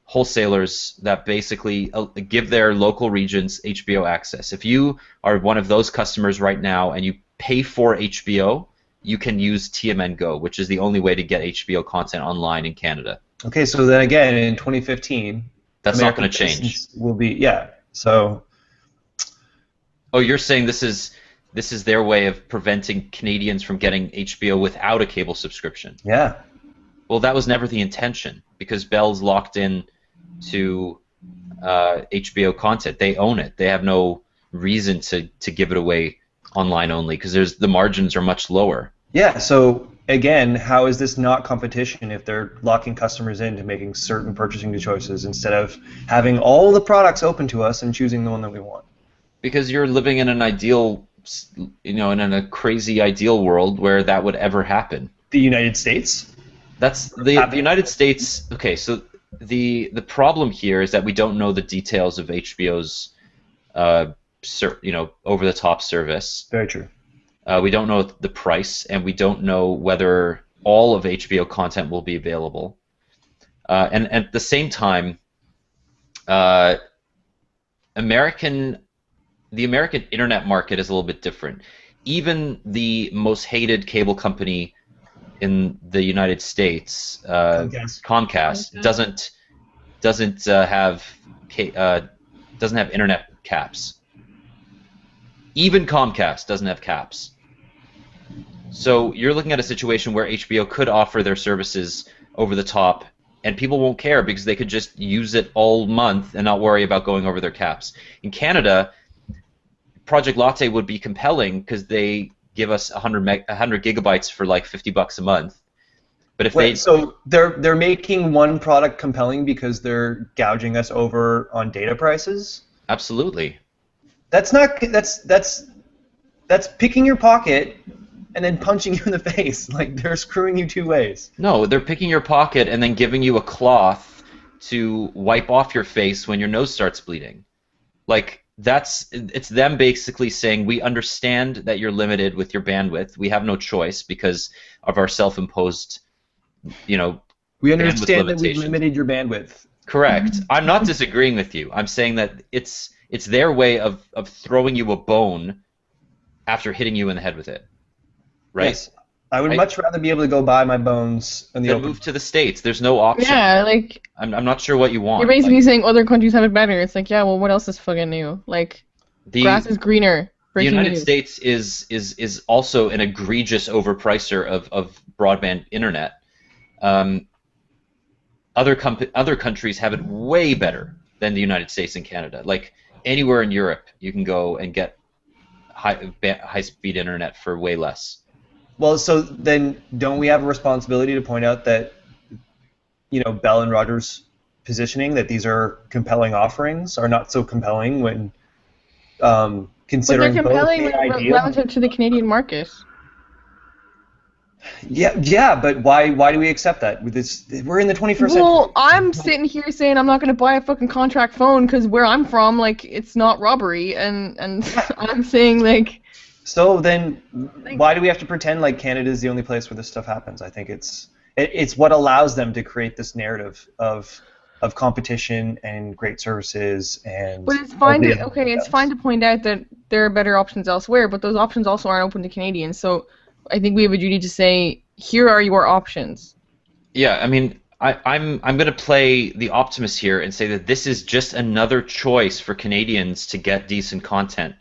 wholesalers that basically give their local regions HBO access. If you are one of those customers right now and you pay for HBO, you can use TMN Go, which is the only way to get HBO content online in Canada. Okay, so then again, in 2015, that's American not going to change. Will be So. Oh, you're saying this is their way of preventing Canadians from getting HBO without a cable subscription? Yeah. Well, that was never the intention, because Bell's locked in to HBO content. They own it. They have no reason to give it away online only, because the margins are much lower. Yeah, so again, how is this not competition if they're locking customers into making certain purchasing choices instead of having all the products open to us and choosing the one that we want? Because you're living in an ideal, in a crazy ideal world where that would ever happen. The United States? That's the United States. Okay, so the problem here is that we don't know the details of HBO's over-the-top service. Very true. We don't know the price, and we don't know whether all of HBO content will be available. And at the same time, the American internet market is a little bit different. Even the most hated cable company in the United States, Comcast, doesn't have internet caps. Even Comcast doesn't have caps. So you're looking at a situation where HBO could offer their services over the top, and people won't care because they could just use it all month and not worry about going over their caps. In Canada, Project Latte would be compelling because they give us 100 gigabytes for like $50 a month. But if so they're making one product compelling because they're gouging us over on data prices? Absolutely. That's picking your pocket and then punching you in the face. Like, they're screwing you two ways. No, they're picking your pocket and then giving you a cloth to wipe off your face when your nose starts bleeding. Like, it's them basically saying, we understand that you're limited with your bandwidth. We have no choice because of our self-imposed, we understand that we've limited your bandwidth. Correct. I'm not disagreeing with you. I'm saying that it's their way of throwing you a bone after hitting you in the head with it. Right? Yes. I would much rather be able to go buy my bones in the open. Move to the States. There's no option. Yeah, like... I'm not sure what you want. You're basically saying other countries have it better. It's like, yeah, well, what else is fucking new? Like, grass is greener. The United States is also an egregious overpricer of broadband internet. Other countries have it way better than the United States and Canada. Like, anywhere in Europe, you can go and get high-speed internet for way less. Well, so then don't we have a responsibility to point out that, Bell and Rogers' positioning that these are compelling offerings are not so compelling when considering but they're compelling both the ideal relative to the Canadian market. Yeah, but why do we accept that? We're in the 21st century. Well, I'm sitting here saying I'm not going to buy a fucking contract phone because where I'm from, like, it's not robbery, and I'm saying, like... So then, why do we have to pretend like Canada is the only place where this stuff happens? I think it's what allows them to create this narrative of competition and great services and. But it's fine. It's fine to point out that there are better options elsewhere, but those options also aren't open to Canadians. So, I think we have a duty to say, here are your options. Yeah, I mean, I'm going to play the optimist here and say that this is just another choice for Canadians to get decent content.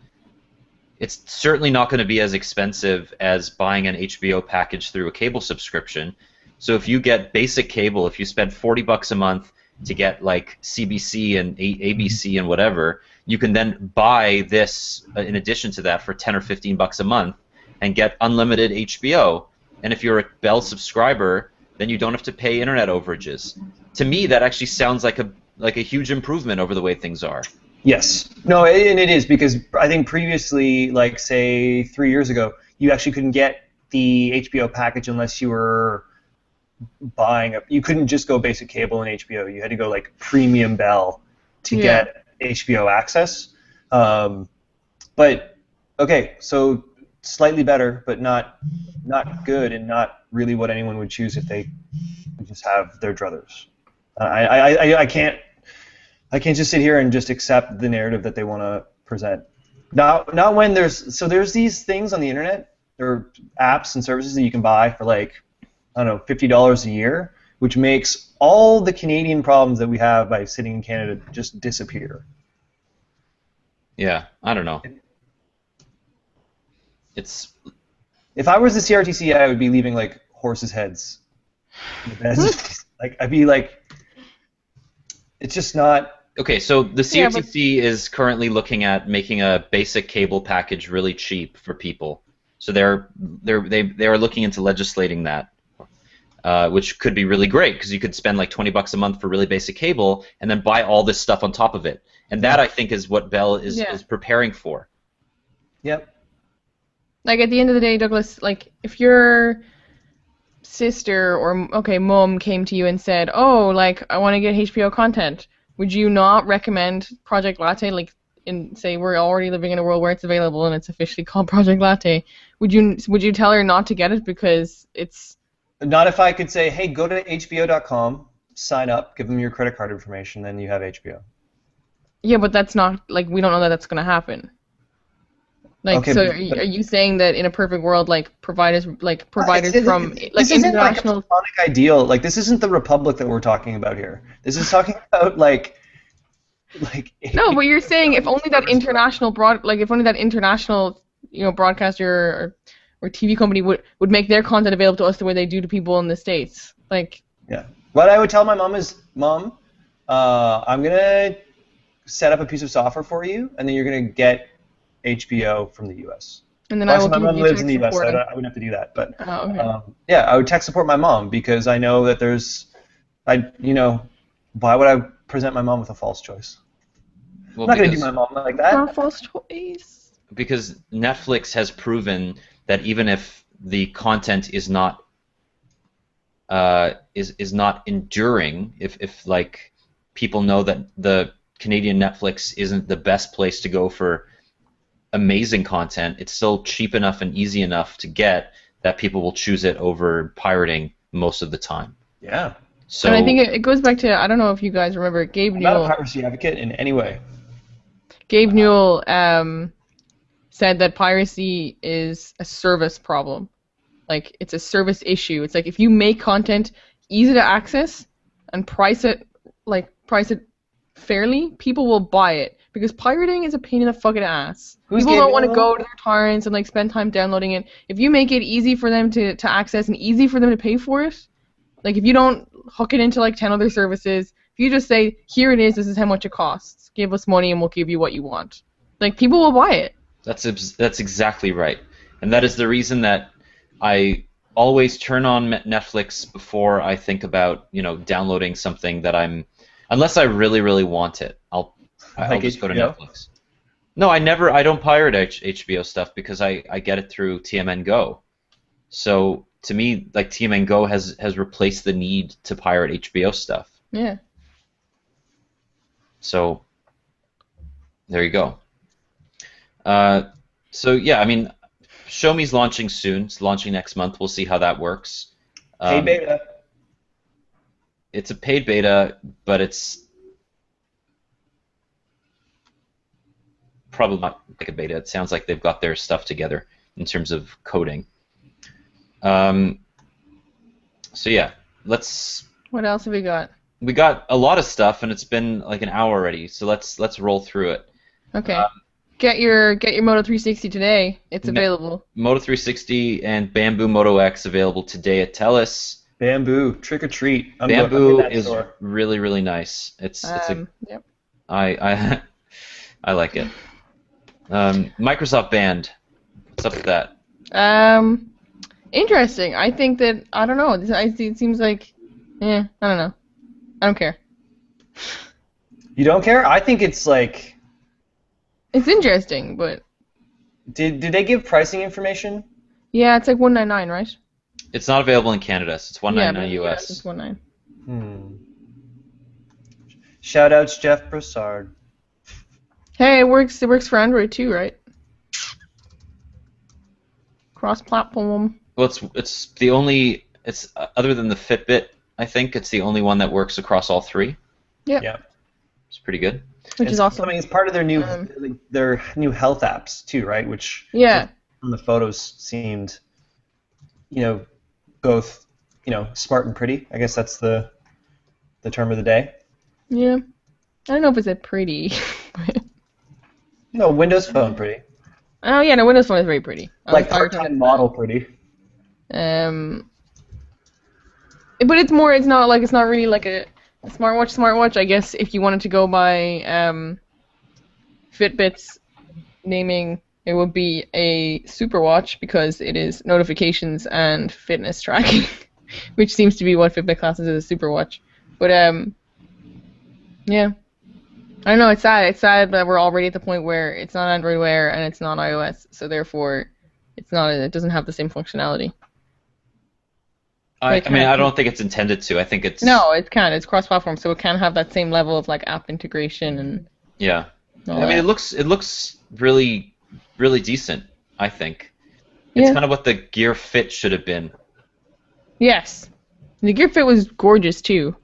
It's certainly not going to be as expensive as buying an HBO package through a cable subscription. So if you get basic cable, if you spend $40 a month to get like CBC and ABC and whatever, you can then buy this in addition to that for $10 or $15 a month and get unlimited HBO. And if you're a Bell subscriber, then you don't have to pay internet overages. To me, that actually sounds like a huge improvement over the way things are. Yes. No, and it is, because I think previously, like say 3 years ago, you actually couldn't get the HBO package unless you were buying you couldn't just go basic cable and HBO. You had to go like premium Bell to get HBO access. But okay, so slightly better, but not good, and not really what anyone would choose if they just have their druthers. I can't just sit here and just accept the narrative that they want to present. Not when there's these things on the internet, or apps and services that you can buy for like, I don't know, $50 a year, which makes all the Canadian problems that we have by sitting in Canada just disappear. Yeah, I don't know. If I was the CRTC, I would be leaving like horses' heads. Like I'd be like, it's just not. Okay, so the CRTC is currently looking at making a basic cable package really cheap for people. So they are looking into legislating that, which could be really great, because you could spend like $20 a month for really basic cable and then buy all this stuff on top of it. And that, I think, is what Bell is preparing for. Yep. Like, at the end of the day, Douglas, like, if your sister or, mom came to you and said, oh, like, I want to get HBO content, would you not recommend Project Latte? Like, say we're already living in a world where it's available and it's officially called Project Latte. Would you tell her not to get it because it's... Not if I could say, hey, go to HBO.com, sign up, give them your credit card information, then you have HBO. Yeah, but that's not, like, we don't know that that's going to happen. Like, okay, so are you saying that in a perfect world, like, providers from, like, this isn't international... like a platonic ideal. Like, this isn't the Republic that we're talking about here. This is talking about, like... No, but you're saying if only that international broadcaster or TV company would make their content available to us the way they do to people in the States. Like... Yeah. What I would tell my mom is, Mom, I'm going to set up a piece of software for you, and then you're going to get HBO from the U.S. And then I will my mom lives in the U.S., so I wouldn't have to do that. But yeah, I would tech support my mom, because I know that why would I present my mom with a false choice? Well, I'm not going to do my mom like that. Not a false choice. Because Netflix has proven that even if the content is not enduring, if like people know that the Canadian Netflix isn't the best place to go for amazing content, it's still cheap enough and easy enough to get that people will choose it over pirating most of the time. Yeah. So, and I think it goes back to, I don't know if you guys remember, Gabe Newell. I'm not a piracy advocate in any way. Gabe Newell said that piracy is a service problem. Like, it's a service issue. It's like, if you make content easy to access and price it fairly, people will buy it. Because pirating is a pain in the fucking ass. People don't want to go to their torrents and like spend time downloading it. If you make it easy for them to access and easy for them to pay for it, like if you don't hook it into like 10 other services, if you just say, here it is, this is how much it costs, give us money and we'll give you what you want, like people will buy it. That's exactly right. And that is the reason that I always turn on Netflix before I think about, downloading something that unless I really, really want it, I'll just go to Netflix. No, I don't pirate HBO stuff because I get it through TMN Go. So to me, like TMN Go has replaced the need to pirate HBO stuff. Yeah. So there you go. So yeah, I mean, Show Me's launching soon. It's launching next month. We'll see how that works. Paid beta. It's a paid beta, but it's probably not like a beta. It sounds like they've got their stuff together in terms of coding. So yeah, What else have we got? We got a lot of stuff, and it's been like an hour already. So let's roll through it. Okay. Get your Moto 360 today. It's available. Moto 360 and Bamboo Moto X available today at TELUS. Bamboo, trick or treat. Bamboo is really, really nice. Yep. I like it. Microsoft Band. What's up with that? Interesting. I think that I don't know. It seems like, I don't know. I don't care. You don't care? I think it's like. It's interesting, but. Did they give pricing information? Yeah, it's like $199, right? It's not available in Canada, so it's $199 Yeah, US. it's $199. Shoutouts Jeff Broussard. Hey, it works for Android too, right? Cross-platform. Well, it's the only other than the Fitbit, I think it's the only one that works across all three. Yeah. It's pretty good. Which is awesome. I mean, it's part of their new health apps too, right? Which from the photos seemed, both smart and pretty. I guess that's the term of the day. Yeah. I don't know if it's that pretty. No, Windows Phone pretty. Oh yeah, no, Windows Phone is very pretty. Like part-time model pretty. But it's more. It's not really like a smartwatch. I guess if you wanted to go by Fitbit's naming, it would be a super watch because it is notifications and fitness tracking, which seems to be what Fitbit classes as a super watch. But yeah. I don't know, it's sad. It's sad that we're already at the point where it's not Android Wear and it's not iOS, so therefore it doesn't have the same functionality. I mean, I don't think it's intended to. I think it's... No, it can. It's cross-platform, so it can have that same level of like app integration and... Yeah. I mean, it looks really, really decent, I think. It's kind of what the Gear Fit should have been. Yes. The Gear Fit was gorgeous, too.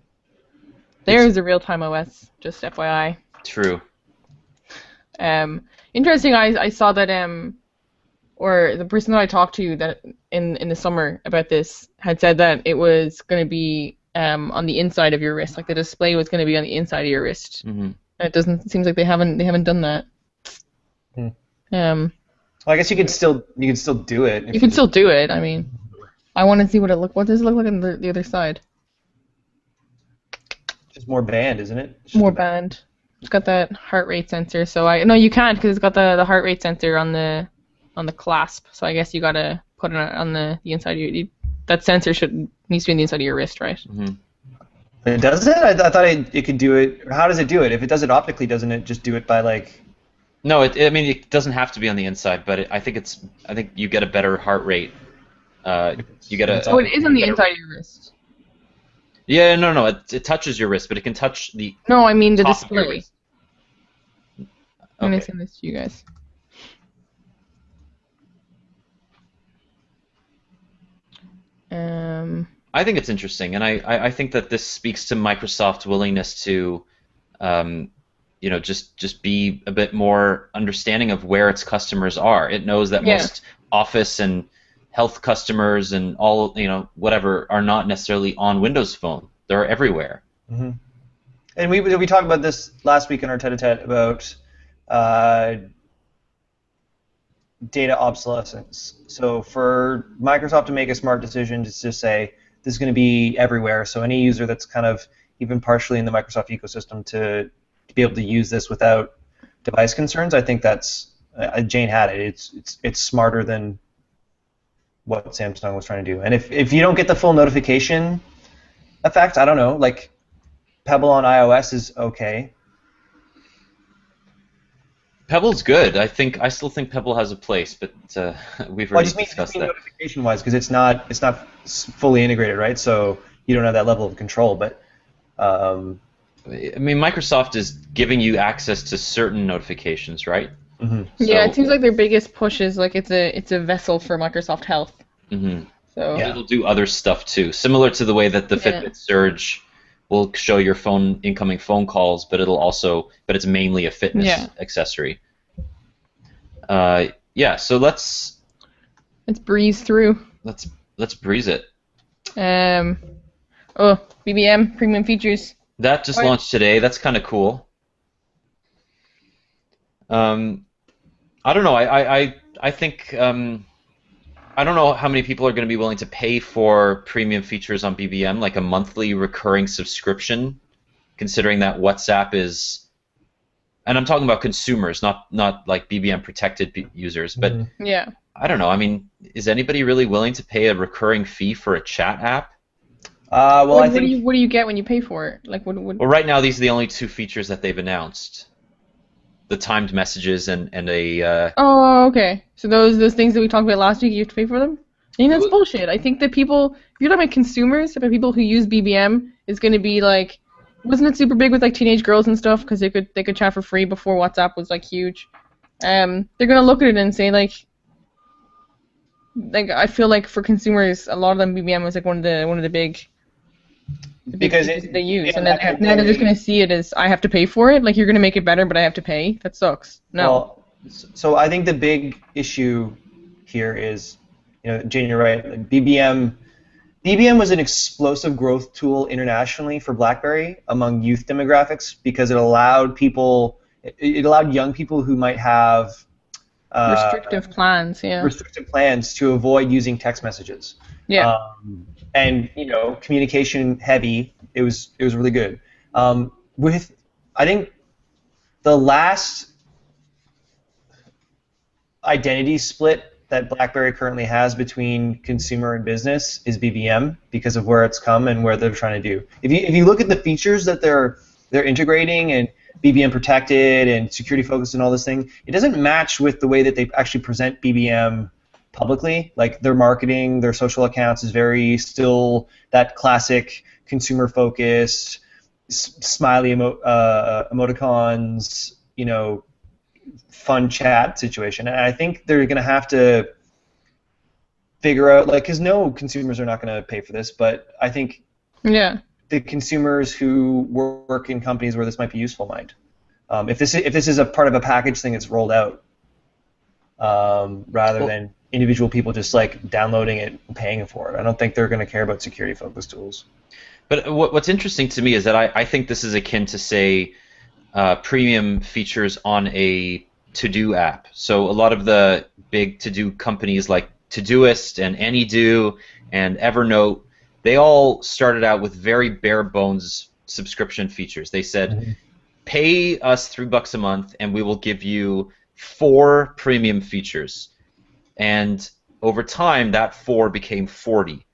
There's a real-time OS, just FYI. True. Interesting. I saw that or the person that I talked to that in the summer about this had said that it was going to be on the inside of your wrist, like the display was going to be on the inside of your wrist. Mm-hmm. It seems like they haven't done that. Well, I guess you can still do it. You can still do it. I mean, I want to see what does it look like on the other side? Just more band, isn't it? More band. It's got that heart rate sensor, so no, you can't because it's got the heart rate sensor on the clasp. So I guess you gotta put it on the inside of your. That sensor needs to be on the inside of your wrist, right? Mm-hmm. Does it? I thought it could do it. How does it do it? If it does it optically, doesn't it just do it by like? No, I mean it doesn't have to be on the inside, but I think you get a better heart rate. You get a. Oh, it is on the inside of your wrist. Yeah, no, it touches your wrist, but it can touch the. No, I mean the display. Okay. I'm gonna send this to you guys. I think it's interesting, and I think that this speaks to Microsoft's willingness to, just be a bit more understanding of where its customers are. It knows that most Office and health customers and all, whatever, are not necessarily on Windows Phone. They're everywhere. Mm-hmm. And we talked about this last week in our tete-a-tete about data obsolescence. So for Microsoft to make a smart decision to just say this is going to be everywhere, so any user that's kind of even partially in the Microsoft ecosystem to be able to use this without device concerns, I think that's Jane had it. It's smarter than what Samsung was trying to do. And if you don't get the full notification effect, I don't know, like Pebble on iOS is okay. Pebble's good. I still think Pebble has a place, but we've already discussed that. Notification-wise, because it's not fully integrated, right? So you don't have that level of control. But I mean, Microsoft is giving you access to certain notifications, right? Mm-hmm. Yeah, it seems like their biggest push is like it's a vessel for Microsoft Health. Mm-hmm. So it'll do other stuff too, similar to the way that the Fitbit Surge will show your incoming phone calls, but it's mainly a fitness accessory. So let's breeze through. Let's breeze it. BBM premium features. That just launched today. That's kind of cool. I don't know. I think I don't know how many people are going to be willing to pay for premium features on BBM, like a monthly recurring subscription, considering that WhatsApp is, and I'm talking about consumers, not like BBM protected users, but I don't know. I mean, is anybody really willing to pay a recurring fee for a chat app? Well, I What do think you get when you pay for it? Like Well, right now these are the only two features that they've announced: the timed messages and a. Oh, okay. So those things that we talked about last week, you have to pay for them? I mean, that's bullshit. I think that people, if you're talking about consumers, about people who use BBM, is going to be like, wasn't it super big with like teenage girls and stuff because they could chat for free before WhatsApp was like huge. They're gonna look at it and say like I feel like for consumers, a lot of them BBM was like one of the big because features that they use, yeah, and then now they're just gonna see it as I have to pay for it. Like you're gonna make it better, but I have to pay. That sucks. No. Well, so I think the big issue here is, Jane, you're right. Like BBM was an explosive growth tool internationally for BlackBerry among youth demographics because it allowed young people who might have Restrictive plans, yeah. restricted plans to avoid using text messages. Yeah. And communication heavy. It was really good. I think the last identity split that BlackBerry currently has between consumer and business is BBM because of where it's come and where they're trying to do. If you look at the features that they're integrating and BBM protected and security focused and all this thing, it doesn't match with the way that they actually present BBM publicly. Like their marketing, their social accounts is very still that classic consumer focused, smiley emoticons, fun chat situation. And I think they're going to have to figure out, because no consumers are not going to pay for this, but I think the consumers who work in companies where this might be useful might. If this is a part of a package thing that's rolled out, rather than individual people just like downloading it and paying for it, I don't think they're going to care about security-focused tools. But what's interesting to me is that I think this is akin to, say, premium features on a to-do app. So a lot of the big to-do companies like Todoist and AnyDo and Evernote, they all started out with very bare bones subscription features. They said, pay us $3 a month and we will give you 4 premium features. And over time, that 4 became 40.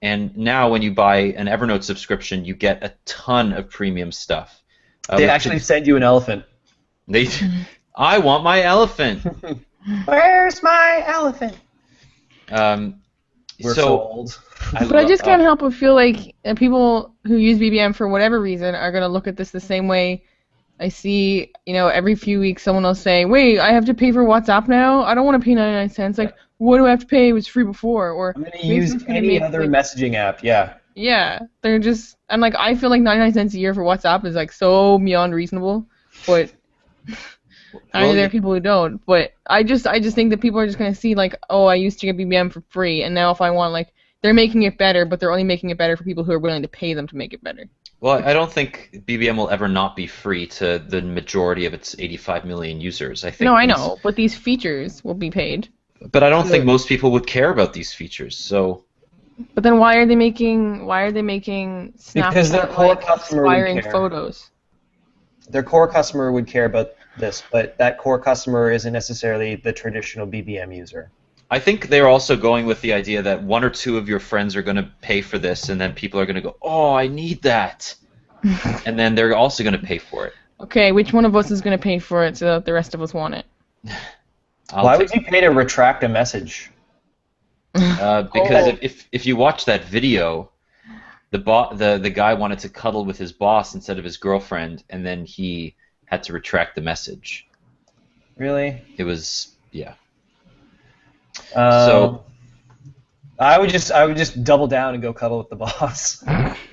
And now when you buy an Evernote subscription, you get a ton of premium stuff. They actually send you an elephant. I want my elephant. Where's my elephant? We're so old. But I just can't help but feel like people who use BBM for whatever reason are going to look at this the same way. I see, every few weeks someone will say, wait, I have to pay for WhatsApp now? I don't want to pay 99 cents. Like, what do I have to pay? It was free before. Or I'm going to use any other messaging app, yeah. Yeah, they're just, and I feel like 99 cents a year for WhatsApp is so beyond reasonable, but I mean, there are people who don't, but I just think that people are just going to see oh, I used to get BBM for free, and now if I want, they're making it better, but they're only making it better for people who are willing to pay them to make it better. Well, I don't think BBM will ever not be free to the majority of its 85 million users. I think. No, I know, but these features will be paid. But I don't think most people would care about these features, so. But then why are they making Snapchat because their core customer inspiring would care. photos? Their core customer would care about this, but that core customer isn't necessarily the traditional BBM user. I think they're also going with the idea that 1 or 2 of your friends are going to pay for this, and then people are going to go, oh, I need that. And then they're also going to pay for it. Okay, which one of us is going to pay for it so that the rest of us want it? Why would you pay to retract a message? Because if you watch that video, the guy wanted to cuddle with his boss instead of his girlfriend, and then he had to retract the message. Really? It was, yeah. So I would just double down and go cuddle with the boss.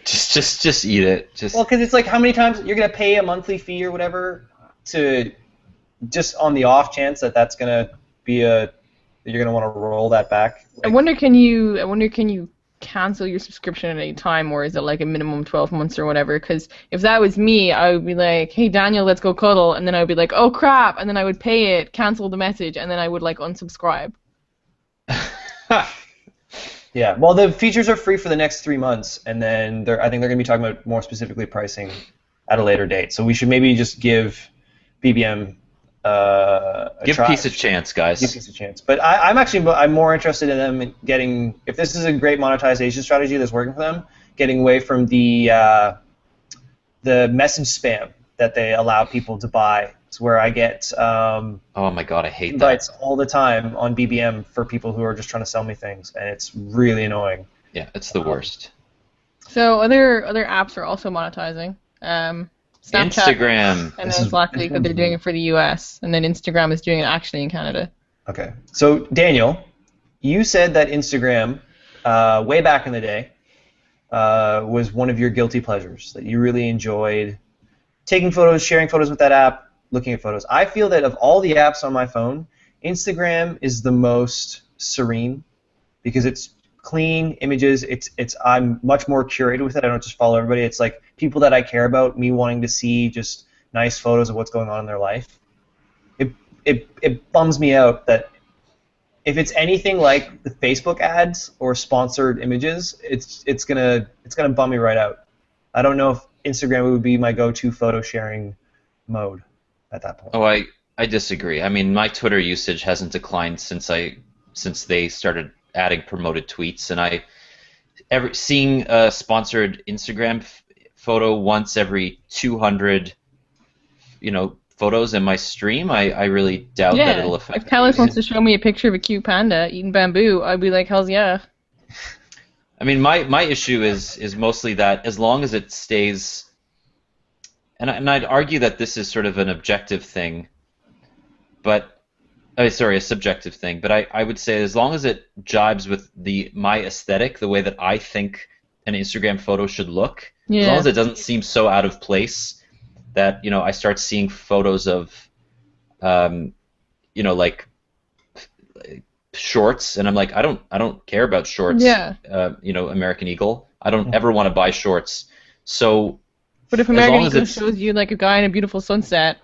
just eat it. Well, because it's how many times you're gonna pay a monthly fee or whatever to just on the off chance that that's gonna be that you're gonna want to roll that back. I wonder can you cancel your subscription at any time, or is it a minimum 12 months or whatever? Because if that was me, I would be like, hey Daniel, let's go cuddle, and then I would be like, oh crap, and then I would pay it, cancel the message, and then I would unsubscribe. Yeah, well, the features are free for the next 3 months, and then I think they're going to be talking about more specifically pricing at a later date. So we should maybe just give BBM Give try. peace a chance, guys. Give peace a chance. But I'm more interested in them getting, if this is a great monetization strategy that's working for them, getting away from the message spam that they allow people to buy. It's where I get Oh my god, I hate invites that. all the time on BBM for people who are just trying to sell me things, and it's really annoying. Yeah, it's the worst. So other apps are also monetizing. Snapchat, Instagram. and then it's likely because they're doing it for the US, and then Instagram is doing it actually in Canada. Okay. So, Daniel, you said that Instagram, way back in the day, was one of your guilty pleasures, that you really enjoyed taking photos, sharing photos with that app, looking at photos. I feel that of all the apps on my phone, Instagram is the most serene because it's clean images. I'm much more curated with it. I don't just follow everybody. It's like people that I care about, me wanting to see just nice photos of what's going on in their life. It bums me out that if it's anything like the Facebook ads or sponsored images, it's gonna bum me right out. I don't know if Instagram would be my go-to photo sharing mode at that point. Oh, I disagree. I mean, my Twitter usage hasn't declined since they started adding promoted tweets, and seeing a sponsored Instagram photo once every 200, photos in my stream, I really doubt that it'll affect if Talis me. wants to show me a picture of a cute panda eating bamboo, I'd be like, hell's yeah. I mean, my issue is mostly that as long as it stays, and I'd argue that this is sort of an objective thing, but a subjective thing. But I would say as long as it jibes with my aesthetic, the way that I think an Instagram photo should look, as long as it doesn't seem so out of place that I start seeing photos of, like shorts, and I'm like, I don't care about shorts. Yeah. American Eagle. I don't ever want to buy shorts. So. But if American Eagle shows you like a guy in a beautiful sunset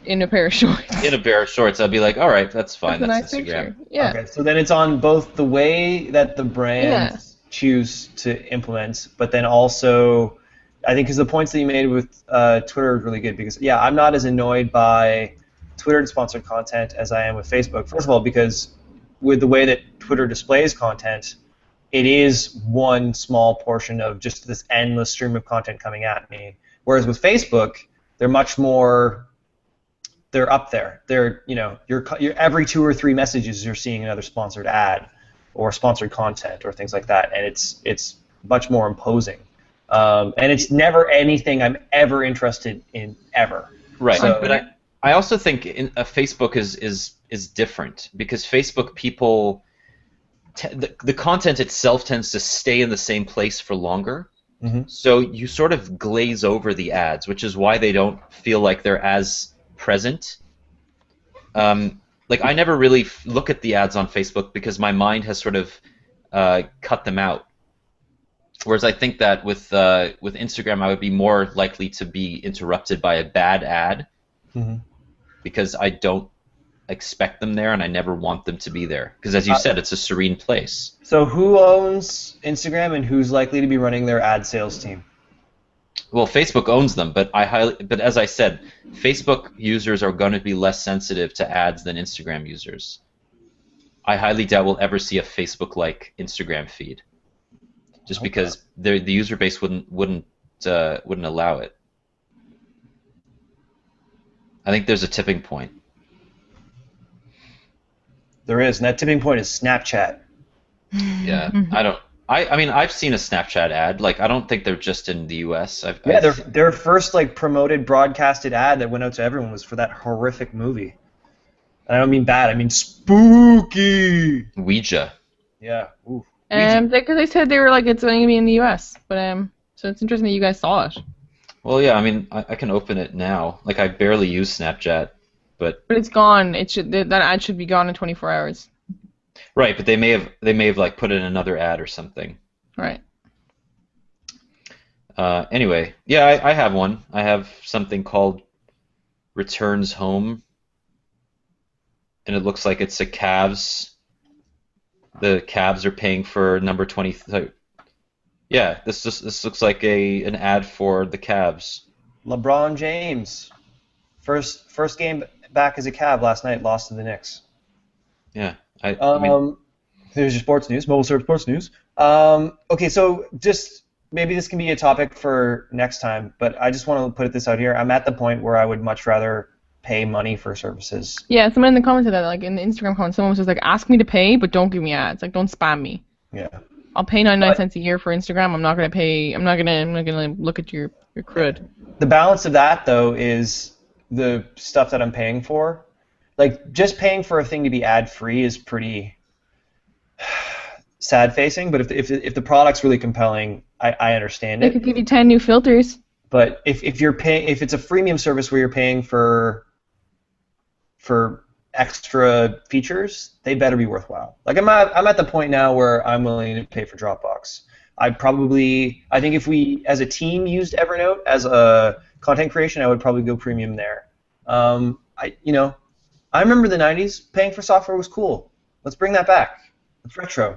in a pair of shorts. In a pair of shorts, I'd be like, all right, that's fine. That's That's a nice Instagram. picture. Yeah. Okay, so then it's on both the way that the brands choose to implement, but then also, I think, because the points that you made with Twitter are really good because, I'm not as annoyed by Twitter-sponsored content as I am with Facebook. First of all, because with the way that Twitter displays content, it is one small portion of just this endless stream of content coming at me. Whereas with Facebook, they're much more, they're up there. They're, you're every 2 or 3 messages you're seeing another sponsored ad or sponsored content or things like that, and it's much more imposing. And it's never anything I'm ever interested in ever. Right, So, but I also think Facebook is different because Facebook people, the content itself tends to stay in the same place for longer. Mm-hmm. So you sort of glaze over the ads, which is why they don't feel like they're as present. Like I never really look at the ads on Facebook because my mind has sort of cut them out. Whereas I think that with Instagram, I would be more likely to be interrupted by a bad ad because I don't expect them there and I never want them to be there. Because as you said, it's a serene place. So who owns Instagram and who's likely to be running their ad sales team? Well, Facebook owns them, but as I said, Facebook users are going to be less sensitive to ads than Instagram users. I highly doubt we'll ever see a Facebook-like Instagram feed, just because the user base wouldn't allow it. I think there's a tipping point. There is, and that tipping point is Snapchat. Yeah, I mean, I've seen a Snapchat ad. Like, I don't think they're just in the U.S. Their first promoted broadcasted ad that went out to everyone was for that horrific movie. And I don't mean bad. I mean spooky. Ouija. Yeah. Ooh. Because they said they were like it's going to be in the U.S. But so it's interesting that you guys saw it. Well, yeah. I mean, I can open it now. Like, I barely use Snapchat, but it's gone. That ad should be gone in 24 hours. Right, but they may have like put in another ad or something. Right. Anyway, yeah, I have one. I have something called Returns Home, and it looks like it's a Cavs. The Cavs are paying for number 20. Yeah, this looks like an ad for the Cavs. LeBron James, first game back as a Cav last night, lost to the Knicks. Yeah. I mean, There's your sports news, MobileSyrup sports news. Okay, so just maybe this can be a topic for next time, but I just want to put this out here. I'm at the point where I would much rather pay money for services. Yeah, someone in the comments said that, like in the Instagram comments, someone was just like, ask me to pay, but don't give me ads. Like, don't spam me. Yeah. I'll pay 99 cents a year for Instagram. I'm not gonna look at your crud. The balance of that, though, is the stuff that I'm paying for. Like, just paying for a thing to be ad-free is pretty sad-facing, but if the product's really compelling, I understand They it. could give you 10 new filters. But if it's a freemium service where you're paying for extra features, they better be worthwhile. Like I'm at the point now where I'm willing to pay for Dropbox. I think if we as a team used Evernote as a content creation, I would probably go premium there. I remember the 90s. Paying for software was cool. Let's bring that back. It's retro.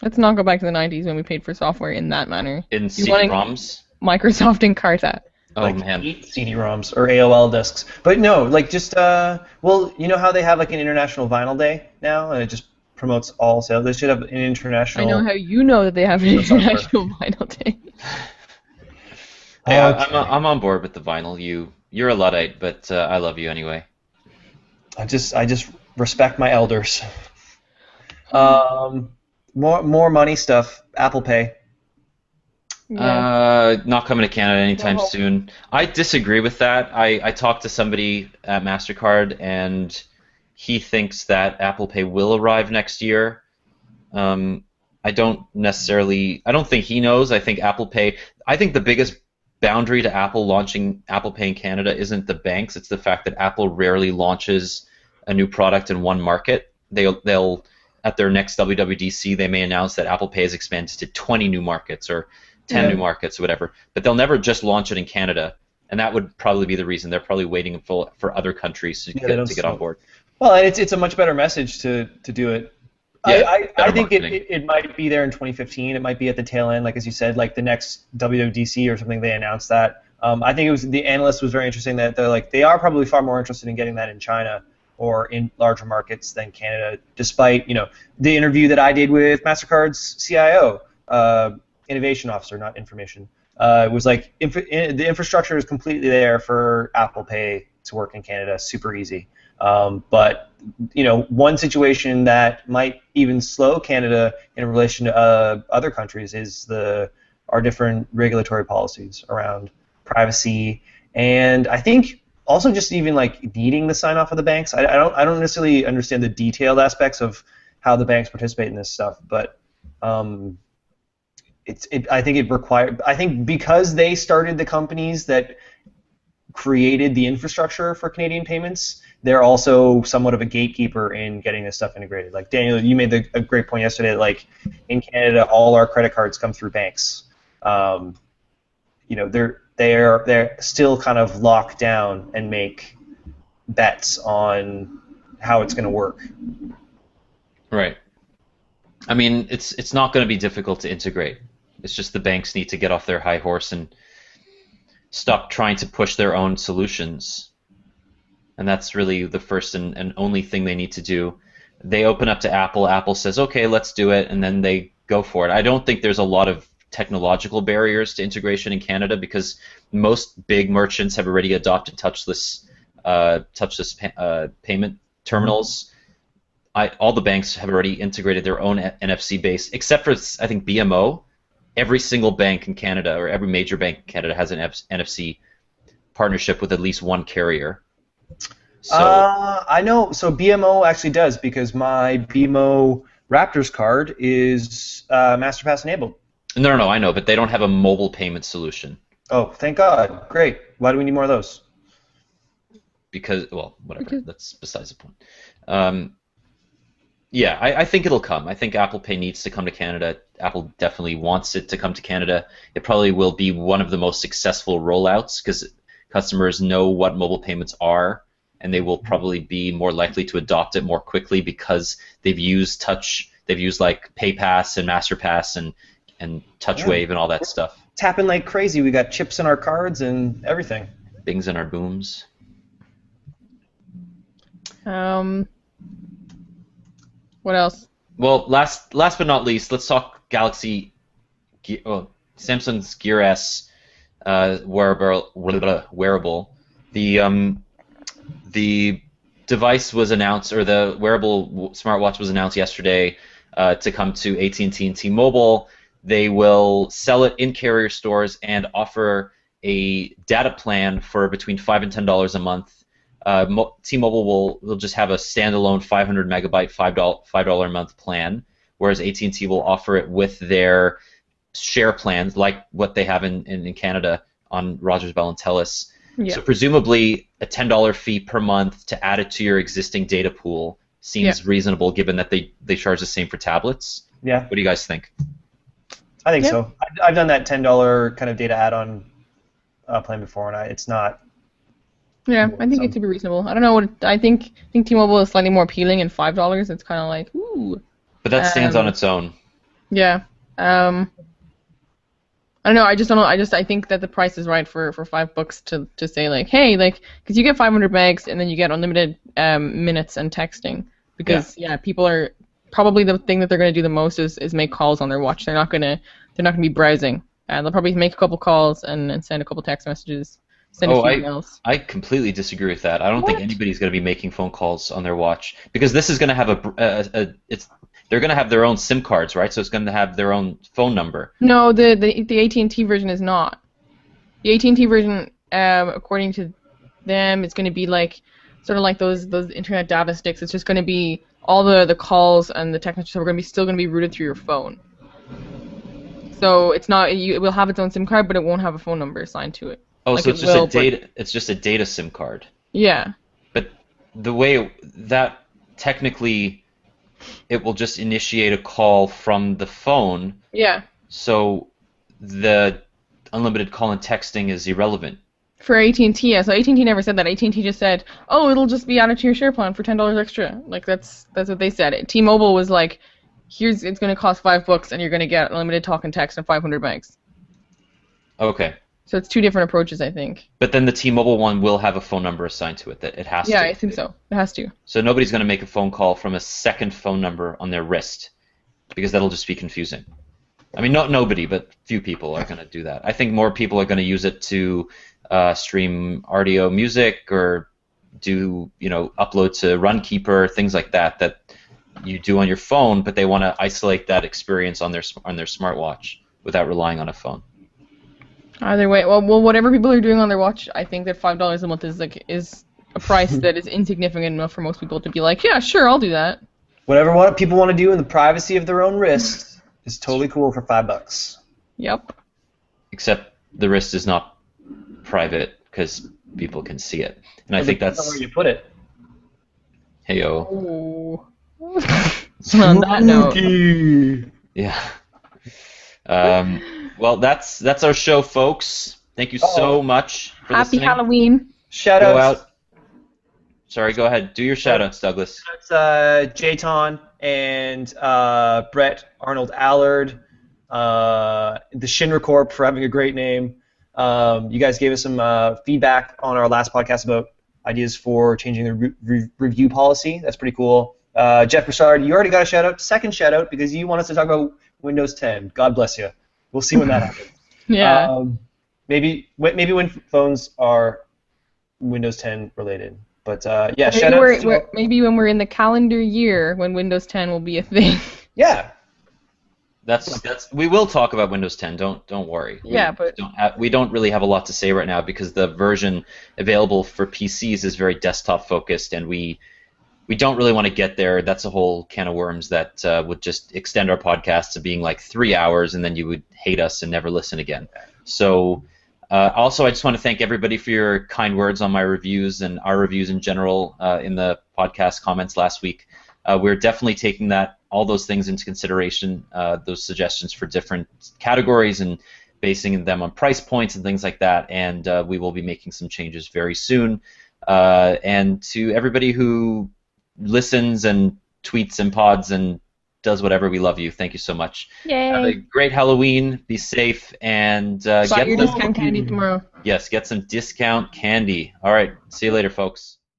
Let's not go back to the 90s when we paid for software in that manner. in CD-ROMs. Microsoft Encarta. Oh Like man. CD-ROMs or AOL discs. But no, like just well, you know how they have like an International Vinyl Day now, and it just promotes all sales. They should have an international. I know how you know that they have an international vinyl day. Hey, I'm on board with the vinyl. You're a Luddite, but I love you anyway. I just respect my elders. More money stuff. Apple Pay. Yeah. Not coming to Canada anytime No. soon. I disagree with that. I talked to somebody at MasterCard, and he thinks that Apple Pay will arrive next year. I don't think he knows. I think the biggest boundary to Apple launching Apple Pay in Canada isn't the banks. It's the fact that Apple rarely launches a new product in one market. They'll at their next WWDC, they may announce that Apple Pay has expanded to 20 new markets or 10 new markets or whatever. But they'll never just launch it in Canada, and that would probably be the reason. They're probably waiting for other countries to get on board. Well, and it's a much better message to do it. Yeah, I think marketing. it might be there in 2015. It might be at the tail end, like as you said, like the next WWDC or something. They announced that. I think it was the analyst was very interesting that they are probably far more interested in getting that in China or in larger markets than Canada, despite the interview that I did with MasterCard's CIO, innovation officer, not information. It was like the infrastructure is completely there for Apple Pay to work in Canada, super easy. But one situation that might even slow Canada in relation to other countries is our different regulatory policies around privacy, and I think also just even like needing the sign off of the banks. I don't necessarily understand the detailed aspects of how the banks participate in this stuff, but I think because they started the companies that created the infrastructure for Canadian payments, they're also somewhat of a gatekeeper in getting this stuff integrated. Like Daniel, you made a great point yesterday. Like in Canada, all our credit cards come through banks. They're still kind of locked down and make bets on how it's going to work. Right. I mean, it's not going to be difficult to integrate. It's just the banks need to get off their high horse and stop trying to push their own solutions. And that's really the first and only thing they need to do. They open up to Apple. Apple says, okay, let's do it, and then they go for it. I don't think there's a lot of technological barriers to integration in Canada because most big merchants have already adopted touchless payment terminals. All the banks have already integrated their own NFC base, except for, I think, BMO. Every single bank in Canada, or every major bank in Canada, has an NFC partnership with at least one carrier. So, I know. So BMO actually does, because my BMO Raptors card is MasterPass enabled. No, I know, but they don't have a mobile payment solution. Oh, thank God. Great. Why do we need more of those? Because, well, whatever. That's besides the point. Yeah, I think it'll come. I think Apple Pay needs to come to Canada. Apple definitely wants it to come to Canada. It probably will be one of the most successful rollouts because customers know what mobile payments are, and they will probably be more likely to adopt it more quickly because they've used touch, they've used like PayPass and MasterPass and TouchWave and all that stuff. Tapping like crazy. We got chips in our cards and everything. Bings in our booms. What else? Well, last but not least, let's talk Samsung's Gear S wearable. The device was announced, or the wearable smartwatch was announced yesterday to come to AT&T and T-Mobile. They will sell it in carrier stores and offer a data plan for between $5 and $10 a month. T-Mobile will just have a standalone 500 megabyte $5 a month plan, whereas AT&T will offer it with their share plans, like what they have in Canada on Rogers, Bell, and Telus. Yeah. So presumably a $10 fee per month to add it to your existing data pool seems reasonable, given that they charge the same for tablets. Yeah. What do you guys think? I think so. I've done that $10 kind of data add-on plan before, and it's not. Yeah, I think it could be reasonable. I don't know what I think T-Mobile is slightly more appealing, and $5 it's kind of like ooh. But that stands on its own. Yeah. I don't know. I just don't know. I think that the price is right for $5 to say like, hey, like, because you get 500 megs and then you get unlimited minutes and texting. Because people are probably the thing that they're gonna do the most is make calls on their watch. They're not gonna be browsing. They'll probably make a couple calls and send a couple text messages. Send a few emails. I completely disagree with that. I don't think anybody's going to be making phone calls on their watch, because this is going to have they're going to have their own SIM cards, right? So it's going to have their own phone number. No, the AT&T version is not. The AT&T version, according to them, it's going to be like sort of like those internet data sticks. It's just going to be all the calls and the text messages are still going to be routed through your phone. So it's not. It will have its own SIM card, but it won't have a phone number assigned to it. Oh, like so it's just a data. It's just a data SIM card. Yeah. But the way that technically, it will just initiate a call from the phone. Yeah. So the unlimited call and texting is irrelevant. For AT&T, yeah. So AT&T never said that. AT&T just said, "Oh, it'll just be added to your share plan for $10 extra." Like that's what they said. T-Mobile was like, "It's going to cost $5 and you're going to get unlimited talk and text and 500 megs." Okay. So it's two different approaches, I think. But then the T-Mobile one will have a phone number assigned to it that it has to. Yeah, I think so. It has to. So nobody's going to make a phone call from a second phone number on their wrist, because that'll just be confusing. I mean, not nobody, but few people are going to do that. I think more people are going to use it to stream audio music or do, upload to Runkeeper, things like that you do on your phone, but they want to isolate that experience on their smartwatch without relying on a phone. Either way, well, whatever people are doing on their watch, I think that $5 a month is a price that is insignificant enough for most people to be like, yeah, sure, I'll do that. Whatever people want to do in the privacy of their own wrist is totally cool for $5. Yep. Except the wrist is not private because people can see it, and I think that's where you put it. Heyo. Oh. On that note. Yeah. Well, that's our show, folks. Thank you so much for listening. Happy Halloween. Shout-outs. Go out. Sorry, go ahead. Do your shout-outs, Douglas. That's Jayton and Brett Arnold Allard, the Shinra Corp for having a great name. You guys gave us some feedback on our last podcast about ideas for changing the review policy. That's pretty cool. Jeff Broussard, you already got a shout-out. Second shout-out because you want us to talk about Windows 10. God bless you. We'll see when that happens. Yeah. Maybe when phones are Windows 10 related. But yeah, shout-outs. Maybe when we're in the calendar year when Windows 10 will be a thing. Yeah. That's we will talk about Windows 10. Don't worry. Yeah, We don't really have a lot to say right now because the version available for PCs is very desktop focused, and we don't really want to get there. That's a whole can of worms that would just extend our podcast to being like 3 hours, and then you would hate us and never listen again. So also, I just want to thank everybody for your kind words on my reviews and our reviews in general in the podcast comments last week. We're definitely taking all those things into consideration, those suggestions for different categories and basing them on price points and things like that, and we will be making some changes very soon. And to everybody who listens and tweets and pods and does whatever, we love you. Thank you so much. Yay. Have a great Halloween. Be safe and get your discount candy tomorrow. Yes, get some discount candy. All right. See you later, folks.